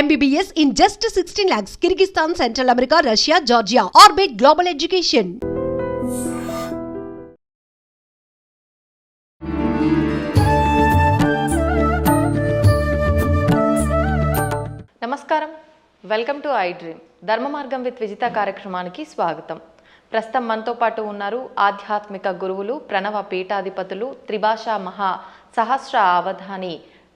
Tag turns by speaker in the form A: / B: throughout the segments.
A: MBBS in just 16 lakhs. Kyrgyzstan, Central America, Russia, Georgia. Orbit Global Education.
B: నమస్కారం, welcome to I dream. ధర్మ మార్గం with Vijitha కార్యక్రమానికి స్వాగతం. ప్రస్తుతం మనతో పాటు ఉన్నారు ఆధ్యాత్మిక గురువులు, ప్రణవ పీఠాధిపతులు, త్రిభాషా మహా సహస్ర అవధాని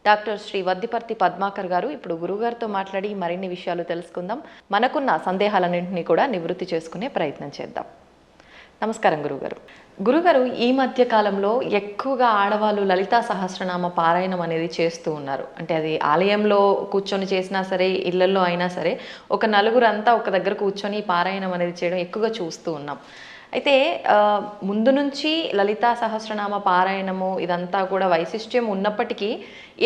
B: డాక్టర్ శ్రీ వద్దిపర్తి పద్మాకర్ గారు. ఇప్పుడు గురుగారితో మాట్లాడి మరిన్ని విషయాలు తెలుసుకుందాం. మనకున్న సందేహాలన్నింటినీ కూడా నివృత్తి చేసుకునే ప్రయత్నం చేద్దాం. నమస్కారం గురుగారు. గురుగారు, ఈ మధ్య కాలంలో ఎక్కువగా ఆడవాళ్ళు లలితా సహస్రనామ పారాయణం అనేది చేస్తూ ఉన్నారు. అంటే అది ఆలయంలో కూర్చొని చేసినా సరే, ఇళ్లలో అయినా సరే, ఒక నలుగురు అంతా ఒక దగ్గర కూర్చొని పారాయణం అనేది చేయడం ఎక్కువగా చూస్తూ ఉన్నాం. అయితే ముందు నుంచి లలితా సహస్రనామ పారాయణము ఇదంతా కూడా వైశిష్ట్యం ఉన్నప్పటికీ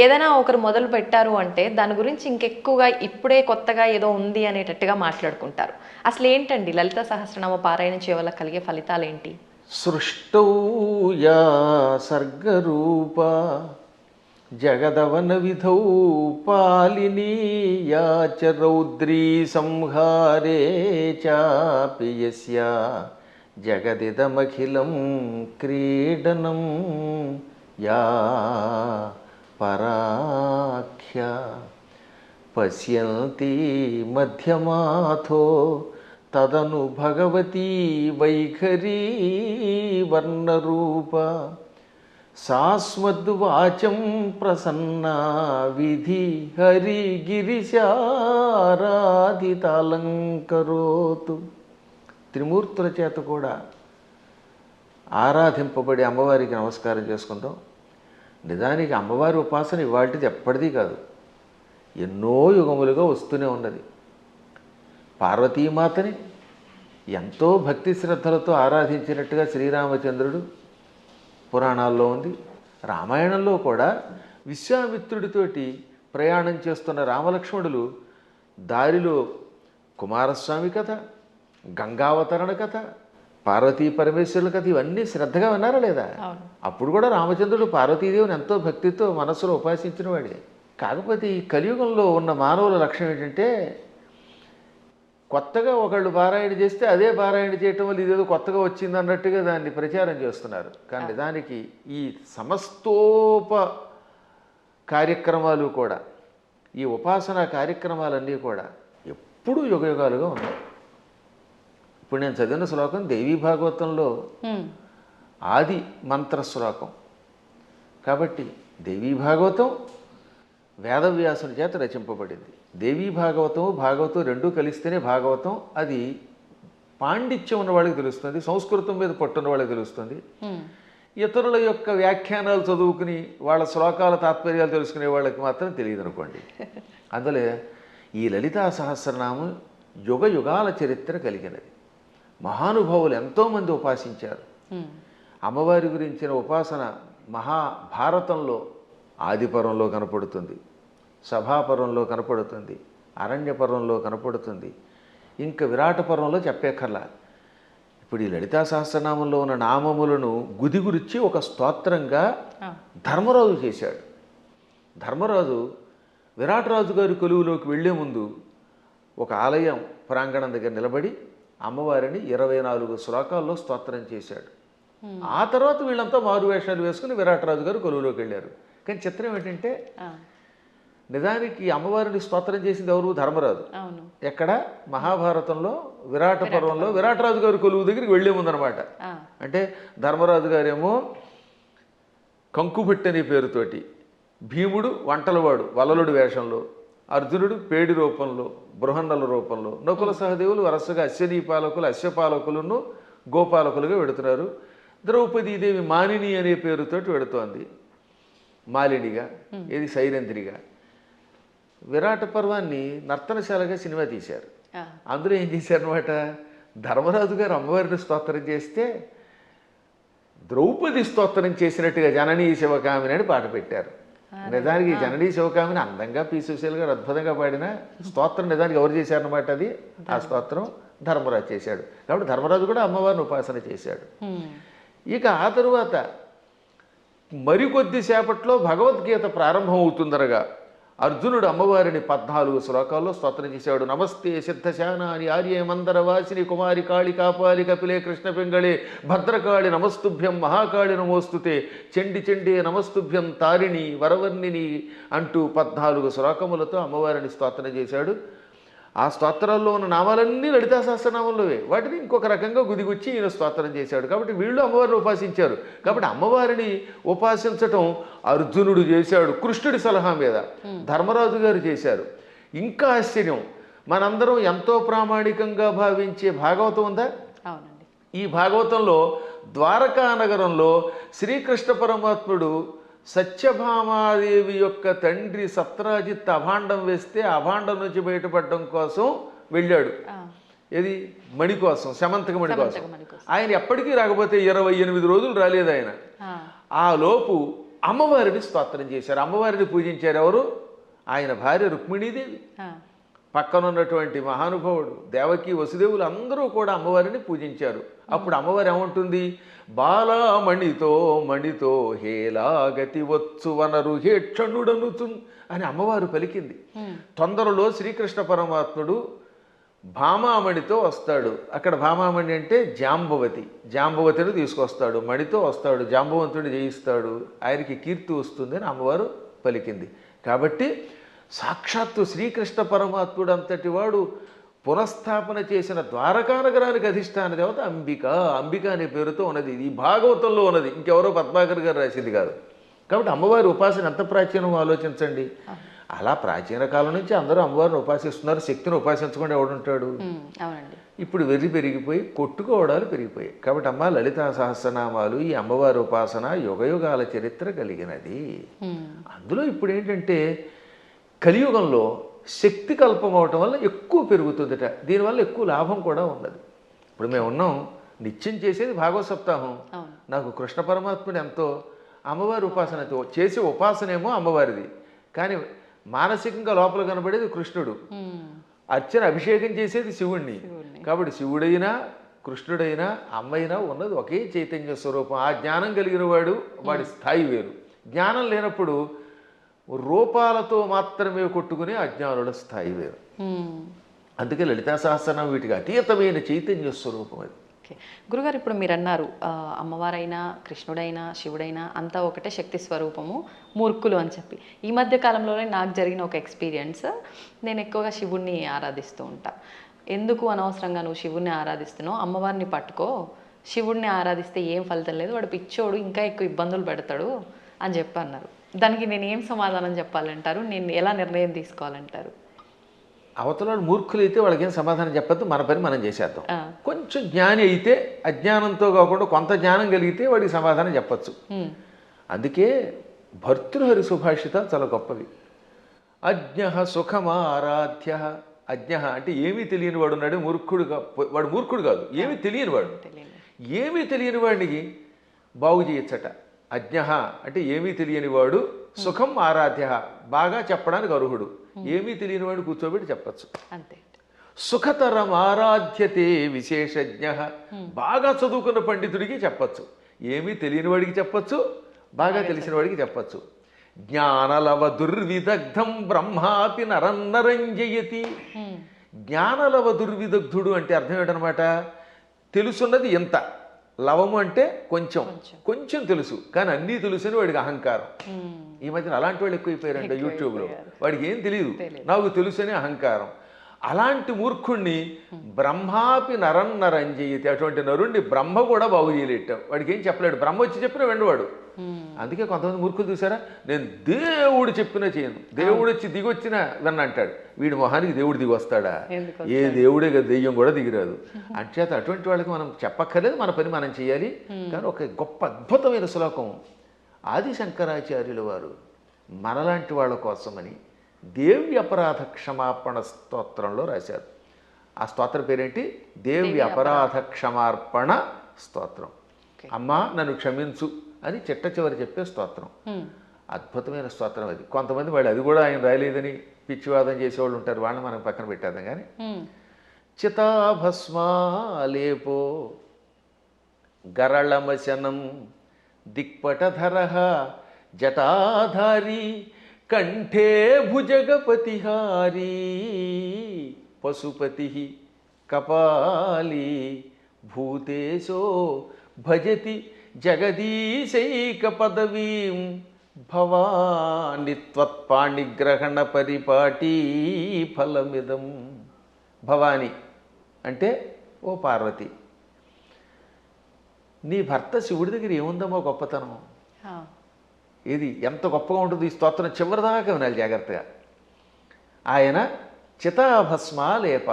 B: ఏదైనా ఒకరు మొదలు పెట్టారు అంటే దాని గురించి ఇంకెక్కువగా ఇప్పుడే కొత్తగా ఏదో ఉంది అనేటట్టుగా మాట్లాడుకుంటారు. అసలు ఏంటండి లలితా సహస్రనామ పారాయణం చేయవల్ల కలిగే ఫలితాలు ఏంటి?
C: సృష్టౌ యా సర్గరూప జగదవన విధౌ పాలినీ యా చ రౌద్రీ సంహారే చాపి యస్యా జగదిదమఖిలం క్రీడనం యా పరాఖ్య పశ్యంతి మధ్యమాథో తదను భగవతీ వైఖరీ వర్ణరూప సాస్మద్వాచం ప్రసన్నా విధి హరిగిరిశారాధితాలంకరోతు. త్రిమూర్తుల చేత కూడా ఆరాధింపబడి అమ్మవారికి నమస్కారం చేసుకుందాం. నిజానికి అమ్మవారి ఉపాసన ఇవాటిది ఎప్పటిదీ కాదు, ఎన్నో యుగములుగా వస్తూనే ఉన్నది. పార్వతీమాతని ఎంతో భక్తి శ్రద్ధలతో ఆరాధించినట్టుగా శ్రీరామచంద్రుడు పురాణాల్లో ఉంది. రామాయణంలో కూడా విశ్వామిత్రుడితోటి ప్రయాణం చేస్తున్న రామలక్ష్మణులు దారిలో కుమారస్వామి కథ, గంగావతరణ కథ, పార్వతీ పరమేశ్వరుల కథ ఇవన్నీ శ్రద్ధగా విన్నారా లేదా? అప్పుడు కూడా రామచంద్రుడు పార్వతీదేవిని ఎంతో భక్తితో మనస్సులో ఉపాసించిన వాడే. కాకపోతే ఈ కలియుగంలో ఉన్న మానవుల లక్ష్యం ఏంటంటే కొత్తగా ఒకళ్ళు పారాయణ చేస్తే అదే పారాయణ చేయటం వల్ల ఇదేదో కొత్తగా వచ్చింది అన్నట్టుగా దాన్ని ప్రచారం చేస్తున్నారు. కానీ దానికి ఈ సమస్తోప కార్యక్రమాలు కూడా, ఈ ఉపాసనా కార్యక్రమాలన్నీ కూడా ఎప్పుడూ యుగయుగాలుగా ఉన్నాయి. ఇప్పుడు నేను చదివిన శ్లోకం దేవీ భాగవతంలో ఆది మంత్ర శ్లోకం కాబట్టి దేవీ భాగవతం వేదవ్యాసుని చేత రచింపబడింది. దేవీ భాగవతం భాగవతం రెండూ కలిస్తేనే భాగవతం. అది పాండిత్యం ఉన్న వాళ్ళకి తెలుస్తుంది, సంస్కృతం మీద పట్టున్న వాళ్ళకి తెలుస్తుంది. ఇతరుల యొక్క వ్యాఖ్యానాలు చదువుకుని వాళ్ళ శ్లోకాల తాత్పర్యాలు తెలుసుకునే వాళ్ళకి మాత్రం తెలియదు అనుకోండి. అందులో ఈ లలితా సహస్రనామం యుగ యుగాల చరిత్ర కలిగినది. మహానుభావులు ఎంతోమంది ఉపాసించారు. అమ్మవారి గురించిన ఉపాసన మహాభారతంలో ఆదిపర్వంలో కనపడుతుంది, సభాపర్వంలో కనపడుతుంది, అరణ్యపర్వంలో కనపడుతుంది, ఇంకా విరాట పర్వంలో చెప్పేకర్లా. ఇప్పుడు ఈ లలితా సహస్రనామంలో ఉన్న నామములను గుదిగురిచ్చి ఒక స్తోత్రంగా ధర్మరాజు చేశాడు. ధర్మరాజు విరాటరాజు గారి కొలువులోకి వెళ్లే ముందు ఒక ఆలయం ప్రాంగణం దగ్గర నిలబడి అమ్మవారిని 24 శ్లోకాల్లో స్తోత్రం చేశాడు. ఆ తర్వాత వీళ్ళంతా మారువేషాలు వేసుకుని విరాటరాజు గారు కొలువులోకి వెళ్ళారు. కానీ చిత్రం ఏంటంటే నిజానికి అమ్మవారిని స్తోత్రం చేసింది ఎవరు? ధర్మరాజు. ఎక్కడ? మహాభారతంలో విరాట పర్వంలో విరాటరాజు గారి కొలువు దగ్గరికి వెళ్లే ముందనమాట. అంటే ధర్మరాజు గారేమో కంకుభట్టి అనే పేరుతోటి, భీముడు వంటలవాడు వలలుడు వేషంలో, అర్జునుడు పేడి రూపంలో, బృహన్నల రూపంలో, నకుల సహదేవులు వరుసగా అశ్వనీ పాలకులు, అశ్వపాలకులను గోపాలకులుగా వెడుతున్నారు. ద్రౌపదీదేవి మానిని అనే పేరుతోటి వెడుతోంది, మాలినిగా, ఇది సైరంధ్రిగా. విరాట పర్వాన్ని నర్తనశాలగా సినిమా తీశారు. అందులో ఏం చేశారనమాట, ధర్మరాజు గారు అమ్మవారిని స్తోత్రం చేస్తే ద్రౌపది స్తోత్రం చేసినట్టుగా జననీ శివకామిని అని పాట పెట్టారు. నిజానికి జననీ శివకామిని అందంగా పీసుశీల్ గారు అద్భుతంగా పాడిన స్తోత్రం నిజానికి ఎవరు చేశారనమాట? అది ఆ స్తోత్రం ధర్మరాజు చేశాడు. కాబట్టి ధర్మరాజు కూడా అమ్మవారిని ఉపాసన చేశాడు. ఇక ఆ తరువాత మరికొద్దిసేపట్లో భగవద్గీత ప్రారంభం అవుతుందనగా అర్జునుడు అమ్మవారిని 14 శ్లోకాల్లో స్తోత్రం చేశాడు. నమస్తే సిద్ధశానాని ఆర్యే మందర వాసిని కుమారి కాళి కాపాలి కపిలే కృష్ణ పింగళే భద్రకాళి నమస్తుభ్యం మహాకాళి నమోస్తుతే చండి చండి నమస్తుభ్యం తారిణి వరవర్ణిని అంటూ 14 శ్లోకములతో అమ్మవారిని స్తోత్రం చేశాడు. ఆ స్తోత్రాల్లో ఉన్న నామాలన్నీ లలితా సహస్రనామంలోవే. వాటిని ఇంకొక రకంగా గుదిగుచ్చి ఈయన స్తోత్రం చేశాడు. కాబట్టి వీళ్ళు అమ్మవారిని ఉపాసించారు. కాబట్టి అమ్మవారిని ఉపాసించటం అర్జునుడు చేశాడు కృష్ణుడి సలహా మీద, ధర్మరాజు గారు చేశారు. ఇంకా ఆశ్చర్యం, మనందరం ఎంతో ప్రామాణికంగా భావించే భాగవతం ఉందా?
B: అవునండి.
C: ఈ భాగవతంలో ద్వారకా నగరంలో శ్రీకృష్ణ పరమాత్ముడు సత్యభామాదేవి యొక్క తండ్రి సత్రాజిత్ అభాండం వేస్తే అభాండం నుంచి బయటపడడం కోసం వెళ్ళాడు. ఏది? మణి కోసం, శమంతక మణి కోసం. ఆయన ఎప్పటికీ రాకపోతే 28 రోజులు రాలేదు ఆయన. ఆ లోపు అమ్మవారిని స్తోత్రం చేశారు, అమ్మవారిని పూజించారు. ఎవరు? ఆయన భార్య రుక్మిణీదేవి, పక్కనున్నటువంటి మహానుభావుడు దేవకి వసుదేవులు అందరూ కూడా అమ్మవారిని పూజించారు. అప్పుడు అమ్మవారు ఏమంటుంది? బాలామణితో మణితో హేలాగతి వచ్చు వనరు హేక్షణుడనుచు అని అమ్మవారు పలికింది. తొందరలో శ్రీకృష్ణ పరమాత్ముడు భామామణితో వస్తాడు. అక్కడ భామామణి అంటే జాంబవతి, జాంబవతిని తీసుకొస్తాడు, మణితో వస్తాడు, జాంబవంతుడిని జయిస్తాడు, ఆయనకి కీర్తి వస్తుంది అని అమ్మవారు పలికింది. కాబట్టి సాక్షాత్తు శ్రీకృష్ణ పరమాత్ముడు అంతటి వాడు పునఃస్థాపన చేసిన ద్వారకా నగరానికి అధిష్టాన దేవత అంబిక. అంబిక అనే పేరుతో ఉన్నది. ఇది భాగవతంలో ఉన్నది, ఇంకెవరో పద్మాకర్ గారు రాసింది కాదు. కాబట్టి అమ్మవారి ఉపాసన ఎంత ప్రాచీనం ఆలోచించండి. అలా ప్రాచీన కాలం నుంచి అందరూ అమ్మవారిని ఉపాసిస్తున్నారు. శక్తిని ఉపాసించకుండా ఎవడుంటాడు? ఇప్పుడు వెర్రి పెరిగిపోయి కొట్టుకోవడాలు పెరిగిపోయాయి. కాబట్టి అమ్మ లలితా సహస్రనామాలు, ఈ అమ్మవారి ఉపాసన యుగయుగాల చరిత్ర కలిగినది. అందులో ఇప్పుడు ఏంటంటే కలియుగంలో శక్తి కల్పం అవటం వల్ల ఎక్కువ పెరుగుతుందట. దీనివల్ల ఎక్కువ లాభం కూడా ఉన్నది. ఇప్పుడు మేము ఉన్నాం, నిత్యం చేసేది భాగవత సప్తాహం. నాకు కృష్ణ పరమాత్ముడు ఎంతో అమ్మవారి ఉపాసనతో చేసే ఉపాసనేమో అమ్మవారిది, కానీ మానసికంగా లోపల కనబడేది కృష్ణుడు. అర్చన అభిషేకం చేసేది శివుణ్ణి. కాబట్టి శివుడైనా కృష్ణుడైనా అమ్మైనా ఉన్నది ఒకే చైతన్య స్వరూపం. ఆ జ్ఞానం కలిగిన వాడు, వాడి స్థాయి వేరు. జ్ఞానం లేనప్పుడు రూపాలతో మాత్రమే కొట్టుకునే అజ్ఞానుల స్థాయి వేరు. అందుకే లలితా సహస్రనామం వీటికి అతీతమైన చైతన్య స్వరూపం అది.
B: గురుగారు, ఇప్పుడు మీరు అన్నారు అమ్మవారైనా కృష్ణుడైనా శివుడైనా అంతా ఒకటే శక్తి స్వరూపము, మూర్ఖులు అని చెప్పి. ఈ మధ్య కాలంలోనే నాకు జరిగిన ఒక ఎక్స్పీరియన్స్, నేను ఎక్కువగా శివుణ్ణి ఆరాధిస్తూ ఉంటా. ఎందుకు అనవసరంగా నువ్వు శివుణ్ణి ఆరాధిస్తున్నావు, అమ్మవారిని పట్టుకో, శివుణ్ణి ఆరాధిస్తే ఏం ఫలితం లేదు, వాడు పిచ్చోడు ఇంకా ఎక్కువ ఇబ్బందులు పెడతాడు అని చెప్పి అన్నారు. దానికి నేను ఏం సమాధానం చెప్పాలంటారు? నేను ఎలా నిర్ణయం తీసుకోవాలంటారు?
C: అవతల మూర్ఖులు అయితే వాళ్ళకి ఏం సమాధానం చెప్పద్దు, మన పని మనం చేసేద్దాం. కొంచెం జ్ఞాని అయితే అజ్ఞానంతో కాకుండా కొంత జ్ఞానం కలిగితే వాడికి సమాధానం చెప్పచ్చు. అందుకే భర్తృహరి సుభాషితాలు చాలా గొప్పవి. అజ్ఞ సుఖమారాధ్య. అజ్ఞ అంటే ఏమీ తెలియని వాడు ఉన్నాడు, మూర్ఖుడుగా. వాడు మూర్ఖుడు కాదు, ఏమీ తెలియని వాడు. ఏమీ తెలియని వాడికి బాగు చేయొచ్చట. అజ్ఞ అంటే ఏమీ తెలియని వాడు, సుఖం ఆరాధ్య బాగా చెప్పడానికి అర్హుడు. ఏమీ తెలియని వాడు కూర్చోబెట్టి చెప్పచ్చు.
B: అంతే.
C: సుఖతరం ఆరాధ్యతే విశేషజ్ఞ. బాగా చదువుకున్న పండితుడికి చెప్పచ్చు, ఏమీ తెలియని వాడికి చెప్పచ్చు, బాగా తెలిసిన వాడికి చెప్పచ్చు. జ్ఞానలవ దుర్విదగ్ధం బ్రహ్మాపి నరన్నరంజయతి. జ్ఞానలవ దుర్విదగ్ధుడు అంటే అర్థం ఏంటనమాట? తెలుసున్నది ఎంత, లవము అంటే కొంచెం, కొంచెం తెలుసు కానీ అన్నీ తెలుసని వాడికి అహంకారం. ఈ మధ్యన అలాంటి వాళ్ళు ఎక్కువైపోయారంట యూట్యూబ్లో. వాడికి ఏం తెలియదు, నాకు తెలుసని అహంకారం. అలాంటి మూర్ఖుణ్ణి బ్రహ్మాపి నరన్నరంజయతి. అటువంటి నరుణ్ణి బ్రహ్మ కూడా బాగు చేయలేట. వాడికి ఏం చెప్పలేడు, బ్రహ్మ వచ్చి చెప్పినా వెండవాడు. అందుకే కొంతమంది మూర్ఖులు చూసారా, నేను దేవుడు చెప్పినా చేయను, దేవుడు వచ్చి దిగొచ్చినా విన్న అంటాడు. వీడి మొహానికి దేవుడు దిగి వస్తాడా? ఏ దేవుడే కదా, దెయ్యం కూడా దిగిరాదు. అంచేత అటువంటి వాళ్ళకి మనం చెప్పక్కర్లేదు, మన పని మనం చేయాలి. కానీ ఒక గొప్ప అద్భుతమైన శ్లోకం ఆది శంకరాచార్యుల వారు మనలాంటి వాళ్ళ కోసమని దేవి అపరాధ క్షమాపణ స్తోత్రంలో రాశారు. ఆ స్తోత్రం పేరేంటి? దేవి అపరాధ క్షమార్పణ స్తోత్రం. అమ్మా నన్ను క్షమించు అని చిట్ట చివరి చెప్పే స్తోత్రం. అద్భుతమైన స్తోత్రం అది. కొంతమంది వాళ్ళు అది కూడా ఆయన రాయలేదని పిచ్చివాదం చేసేవాళ్ళు ఉంటారు, వాళ్ళని మనం పక్కన పెట్టేద్దాం. కానీ చితాభస్మాలేపో గరళమశనం దిక్పటధర జటాధారి కంఠే భుజగపతిహారీ పశుపతి కపాలీ భూతేశో భజతి జగదీశైక పదవీం భవాని త్వత్పాణిగ్రహణ పరిపాటీ ఫలమిదం. భవాని అంటే ఓ పార్వతి, నీ భర్త శివుడి దగ్గర ఏముందమ్మో గొప్పతనం, ఇది ఎంత గొప్పగా ఉంటుంది. ఈ స్తోత్రం చివరిదాకా వినాలి జాగ్రత్తగా. ఆయన చితాభస్మాలేప,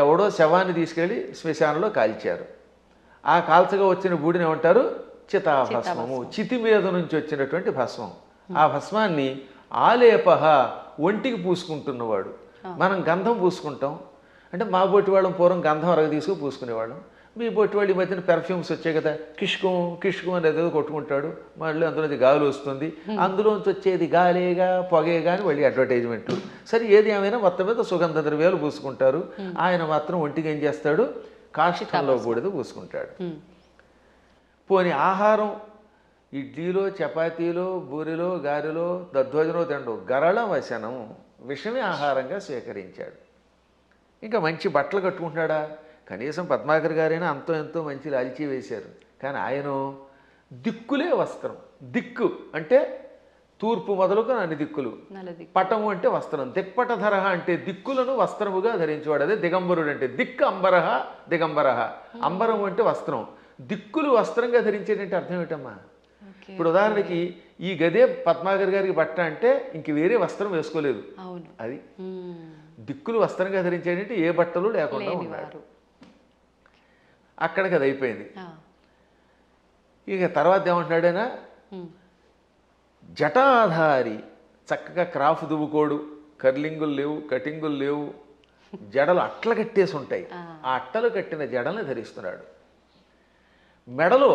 C: ఎవడో శవాన్ని తీసుకెళ్ళి శ్మశానంలో కాల్చారు. ఆ కాల్చగా వచ్చిన బూడిని ఏమంటారు? చితాభస్మము. చితి మీద నుంచి వచ్చినటువంటి భస్మం. ఆ భస్మాన్ని ఆలేప, ఒంటికి పూసుకుంటున్నవాడు. మనం గంధం పూసుకుంటాం అంటే, మా బొట్టి వాళ్ళం పూర్వం గంధం అరగ తీసుకు పూసుకునేవాళ్ళం. మీ బొట్టి వాళ్ళు ఈ మధ్యన పెర్ఫ్యూమ్స్ వచ్చాయి కదా, కిష్కం కిష్కం అనేది ఏదో కొట్టుకుంటాడు, మళ్ళీ అందులోంచి గాలి వస్తుంది, అందులోంచి వచ్చేది గాలేగా పొగేగా అని మళ్ళీ అడ్వర్టైజ్మెంట్లు. సరే ఏది ఏమైనా మొత్తం మీద సుగంధ ద్రవ్యాలు పూసుకుంటారు. ఆయన మాత్రం ఒంటికి ఏం చేస్తాడు? కాష్టంలో బూడిద పూసుకుంటాడు. పోని ఆహారం ఇడ్లీలో చపాతీలో బూరిలో గారెలో దధ్వజనో తిండు, గరళ వశనం, విషమే ఆహారంగా స్వీకరించాడు. ఇంకా మంచి బట్టలు కట్టుకుంటున్నాడా? కనీసం పద్మాకర్ గారైనా అంతో ఎంతో మంచి లాల్చీ వేశారు. కానీ ఆయన దిక్కులే వస్త్రం. దిక్కు అంటే తూర్పు మొదలుకు అన్ని దిక్కులు. పటము అంటే వస్త్రం. దిక్పటధర అంటే దిక్కులను వస్త్రముగా ధరించేవాడు. అదే దిగంబరుడు అంటే. దిక్కు అంబరహ దిగంబరహ. అంబరము అంటే వస్త్రం. దిక్కులు వస్త్రంగా ధరించేటంటే అర్థం ఏమిటమ్మా? ఇప్పుడు ఉదాహరణకి ఈ గదే పద్మాకర్ గారికి బట్ట అంటే ఇంక వేరే వస్త్రం వేసుకోలేదు. అది దిక్కులు వస్త్రంగా ధరించేటంటే ఏ బట్టలు లేకుండా ఉన్నాడు. అక్కడికి అది అయిపోయింది. ఇక తర్వాత ఏమంటున్నాడైనా, జటాధారి, చక్కగా క్రాఫ్ దువ్వుకోడు, కర్లింగులు లేవు, కటింగులు లేవు, జడలు అట్టలు కట్టేసి ఉంటాయి. ఆ అట్టలు కట్టిన జడల్ని ధరిస్తున్నాడు. మెడలో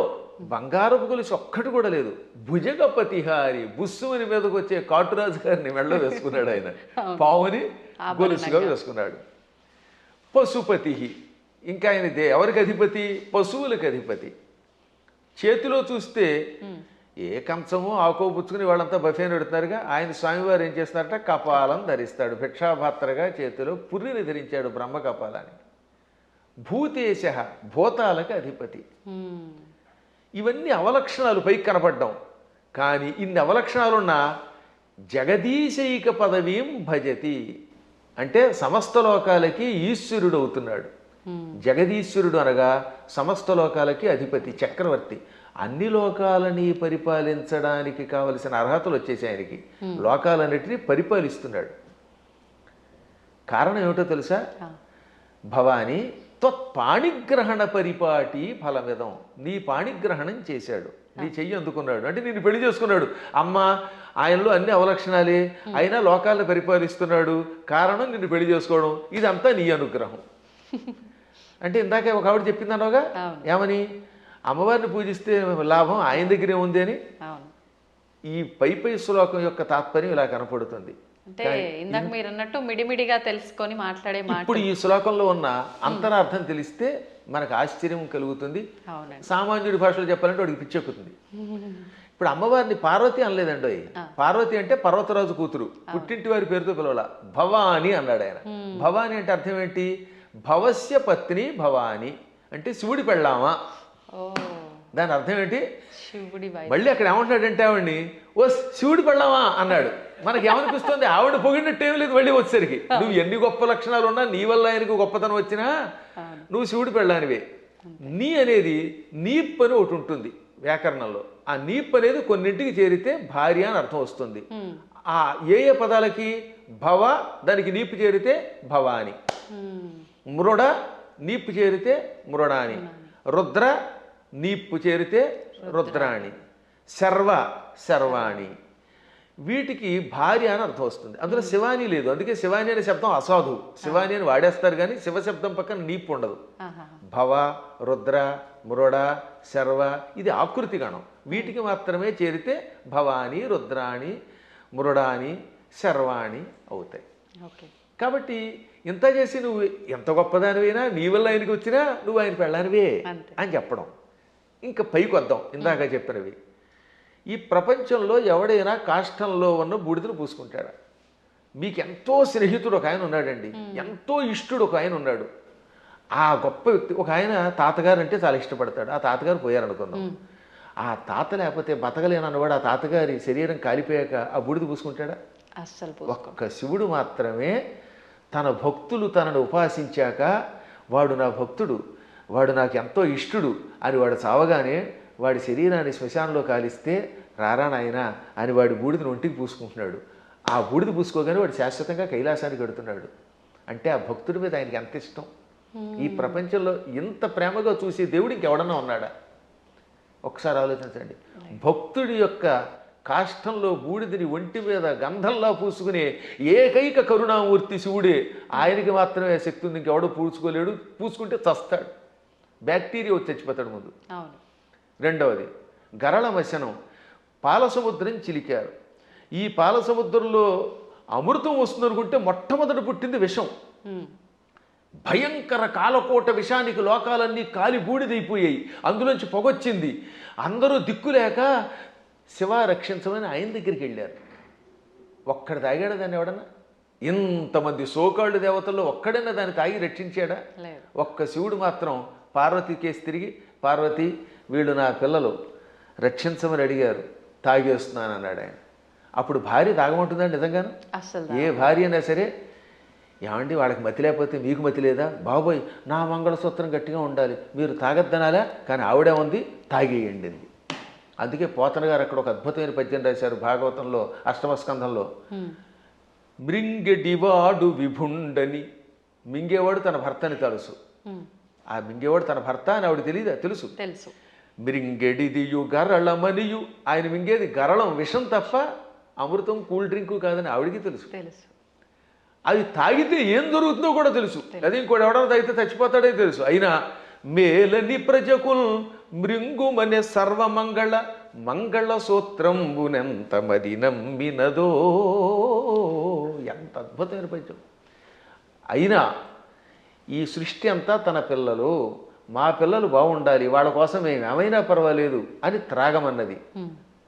C: బంగారపు గొలుసు ఒక్కటి కూడా లేదు. భుజగపతిహారి, బుస్సుమని మీదకు వచ్చే కాటురాజు గారిని మెడలో వేసుకున్నాడు ఆయన. పావుని గొలుసుగా వేసుకున్నాడు. పశుపతి, ఇంకా ఆయన ఎవరికి అధిపతి? పశువులకు అధిపతి. చేతిలో చూస్తే ఏ కంచము ఆకో పుచ్చుకుని వాళ్ళంతా బఫేని పెడుతున్నారుగా, ఆయన స్వామివారు ఏం చేస్తున్నారట? కపాలం ధరిస్తాడు. భిక్షాపాత్రగా చేతిలో పుర్రిని ధరించాడు, బ్రహ్మ కపాలాన్ని. భూతేశ, భూతాలకు అధిపతి. ఇవన్నీ అవలక్షణాలు పైకి కనపడ్డాం. కానీ ఇన్ని అవలక్షణాలున్నా జగదీశైక పదవీం భజతి అంటే సమస్త లోకాలకి ఈశ్వరుడు అవుతున్నాడు. జగదీశ్వరుడు అనగా సమస్త లోకాలకి అధిపతి, చక్రవర్తి. అన్ని లోకాలని పరిపాలించడానికి కావలసిన అర్హతలు వచ్చేసాయి ఆయనకి. లోకాలన్నిటినీ పరిపాలిస్తున్నాడు. కారణం ఏమిటో తెలుసా? భవాని త్వత్పాణిగ్రహణ పరిపాటి ఫలమిదం. నీ పాణిగ్రహణం చేశాడు, నీ చెయ్యి అందుకున్నాడు అంటే నిన్ను పెళ్లి చేసుకున్నాడు. అమ్మ ఆయనలో అన్ని అవలక్షణాలే, అయినా లోకాలను పరిపాలిస్తున్నాడు. కారణం నిన్ను పెళ్లి చేసుకోవడం. ఇదంతా నీ అనుగ్రహం. అంటే ఇందాక ఒక ఆవిడ చెప్పిందనోగా, ఏమని? అమ్మవారిని పూజిస్తే లాభం ఆయన దగ్గరే ఉంది అని. ఈ పై శ్లోకం యొక్క తాత్పర్యం ఇలా కనపడుతుంది.
B: అంటే ఇందాక మీరు అన్నట్టు మిడిమిడిగా తెలుసుకొని మాట్లాడే మాట.
C: ఇప్పుడు ఈ శ్లోకంలో ఉన్న అంతరార్థం తెలిస్తే మనకు ఆశ్చర్యం కలుగుతుంది. సామాన్యుడి భాషలో చెప్పాలంటే వాడికి పిచ్చెక్కుతుంది. ఇప్పుడు అమ్మవారిని పార్వతి అనలేదండి. పార్వతి అంటే పర్వతరాజు కూతురు, పుట్టింటి వారి పేరుతో పిలవాల. భవాని అన్నాడు ఆయన. భవాని అంటే అర్థం ఏంటి? భవస్య పత్ని భవాని అంటే శివుడి పెళ్ళామా. దాని అర్థం ఏంటి? మళ్ళీ అక్కడ ఏమంటున్నాడంటే ఆవిడ్ని ఓ శివుడి పెళ్ళామా అన్నాడు. మనకి ఏమనిపిస్తుంది? ఆవిడ పొగిడినట్టేం లేదు. మళ్ళీ వచ్చేసరికి నువ్వు ఎన్ని గొప్ప లక్షణాలు ఉన్నా, నీ వల్ల ఆయనకు గొప్పతనం వచ్చినా నువ్వు శివుడి పెళ్ళానివే. నీ అనేది నీప్ అని ఒకటి ఉంటుంది వ్యాకరణంలో. ఆ నీప్ అనేది కొన్నింటికి చేరితే భార్య అని అర్థం వస్తుంది. ఆ ఏ ఏ పదాలకి? భవ దానికి నీపు చేరితే భవాని, మృడ నీపు చేరితే మృడాని, రుద్ర నీపు చేరితే రుద్రాణి, శర్వ శర్వాణి. వీటికి భార్య అని అర్థం వస్తుంది. అందులో శివాని లేదు. అందుకే శివాని అనే శబ్దం అసాధు. శివాని అని వాడేస్తారు కానీ శివశబ్దం పక్కన నీపు ఉండదు. భవ, రుద్ర, మృడ, శర్వ ఇది ఆకృతి గణం. వీటికి మాత్రమే చేరితే భవాని, రుద్రాణి, మృడాని, శర్వాణి అవుతాయి. కాబట్టి ఇంత చేసి నువ్వు ఎంత గొప్పదానివైనా, నీ వల్ల ఆయనకి వచ్చినా నువ్వు ఆయన పెళ్ళానివే అని చెప్పడం. ఇంకా పైకి వద్దాం. ఇందాక చెప్పినవి ఈ ప్రపంచంలో ఎవడైనా కాష్టంలో ఉన్న బూడిదను పూసుకుంటాడా? మీకు ఎంతో స్నేహితుడు ఒక ఆయన ఉన్నాడండి, ఎంతో ఇష్టుడు ఒక ఆయన ఉన్నాడు. ఆ గొప్ప వ్యక్తి ఒక ఆయన తాతగారు అంటే చాలా ఇష్టపడతాడు. ఆ తాతగారు పోయారనుకుందాం. ఆ తాత లేకపోతే బతకలేనన్నవాడు ఆ తాతగారి శరీరం కాలిపోయాక ఆ బూడిద పూసుకుంటాడా?
B: అస్సలు
C: ఒక్క శివుడు మాత్రమే తన భక్తులు తనను ఉపాసించాక వాడు నా భక్తుడు, వాడు నాకు ఎంతో ఇష్టుడు అని వాడు చావగానే వాడి శరీరాన్ని శ్మశానంలో కాలిస్తే రారా నాయనా అని వాడి బూడిదని ఒంటికి పూసుకుంటున్నాడు. ఆ బూడిద పూసుకోగానే వాడు శాశ్వతంగా కైలాసానికి వెడుతున్నాడు. అంటే ఆ భక్తుడి మీద ఆయనకి ఎంత ఇష్టం. ఈ ప్రపంచంలో ఇంత ప్రేమగా చూసే దేవుడు ఇంకెవడన్నా ఉన్నాడా? ఒకసారి ఆలోచించండి. భక్తుడి యొక్క కాష్టంలో బూడిదని ఒంటి మీద గంధంలా పూసుకునే ఏకైక కరుణామూర్తి శివుడే. ఆయనకి మాత్రమే శక్తి ఉంది, ఇంకెవడో పూసుకోలేడు. పూసుకుంటే చస్తాడు, బ్యాక్టీరియా వచ్చి చచ్చిపోతాడు ముందు. రెండవది గరళమశనం, పాలసముద్రం చిలికారు. ఈ పాలసముద్రంలో అమృతం వస్తుందనుకుంటే మొట్టమొదటి పుట్టింది విషం. భయంకర కాలకోట విషానికి లోకాలన్నీ కాలి బూడిదైపోయాయి, అందులోంచి పొగొచ్చింది. అందరూ దిక్కులేక శివ రక్షించమని ఆయన దగ్గరికి వెళ్ళారు. ఒక్కడు తాగాడా దాన్ని ఎవడన్నా? ఇంతమంది సోకాళ్ళు దేవతల్లో ఒక్కడైనా దాన్ని తాగి రక్షించాడా? ఒక్క శివుడు మాత్రం పార్వతి కేసు తిరిగి, పార్వతి వీళ్ళు నా పిల్లలు రక్షించమని అడిగారు, తాగేస్తున్నాను అన్నాడు ఆయన. అప్పుడు భార్య తాగమంటుందండి నిజంగాను? ఏ భార్య అయినా సరే, ఏమండి వాళ్ళకి మతి లేకపోతే మీకు మతి లేదా? బాబోయ్ నా మంగళసూత్రం గట్టిగా ఉండాలి, మీరు తాగద్దనాలా, కానీ ఆవిడే ఉంది తాగేయండి. అందుకే పోతన గారు అక్కడ ఒక అద్భుతమైన పద్యం రాశారు భాగవతంలో అష్టమ స్కంధంలో. మృంగెడివాడు విభుండని, మింగేవాడు తన భర్తని తెలుసు. ఆ మింగేవాడు తన భర్త అని ఆవిడ తెలియదా? తెలుసు. మృంగెడిదియు గరళమనియు, ఆయన మింగేది గరళం విషం తప్ప అమృతం కూల్ డ్రింకు కాదని ఆవిడికి తెలుసు. అది తాగితే ఏం జరుగుతుందో కూడా తెలుసు. అది ఇంకోటి ఎవడన్నా తాగితే చచ్చిపోతాడే తెలుసు. అయినా మేలని ప్రజకుల్ మృంగుమనే సర్వమంగళ మంగళ సూత్రంబునెంత మది నమ్మినదో. ఎంత అద్భుతమైన పద్యం. అయినా ఈ సృష్టి అంతా తన పిల్లలు, మా పిల్లలు బాగుండాలి, వాళ్ళ కోసం మేము ఏమైనా పర్వాలేదు అని త్రాగమన్నది.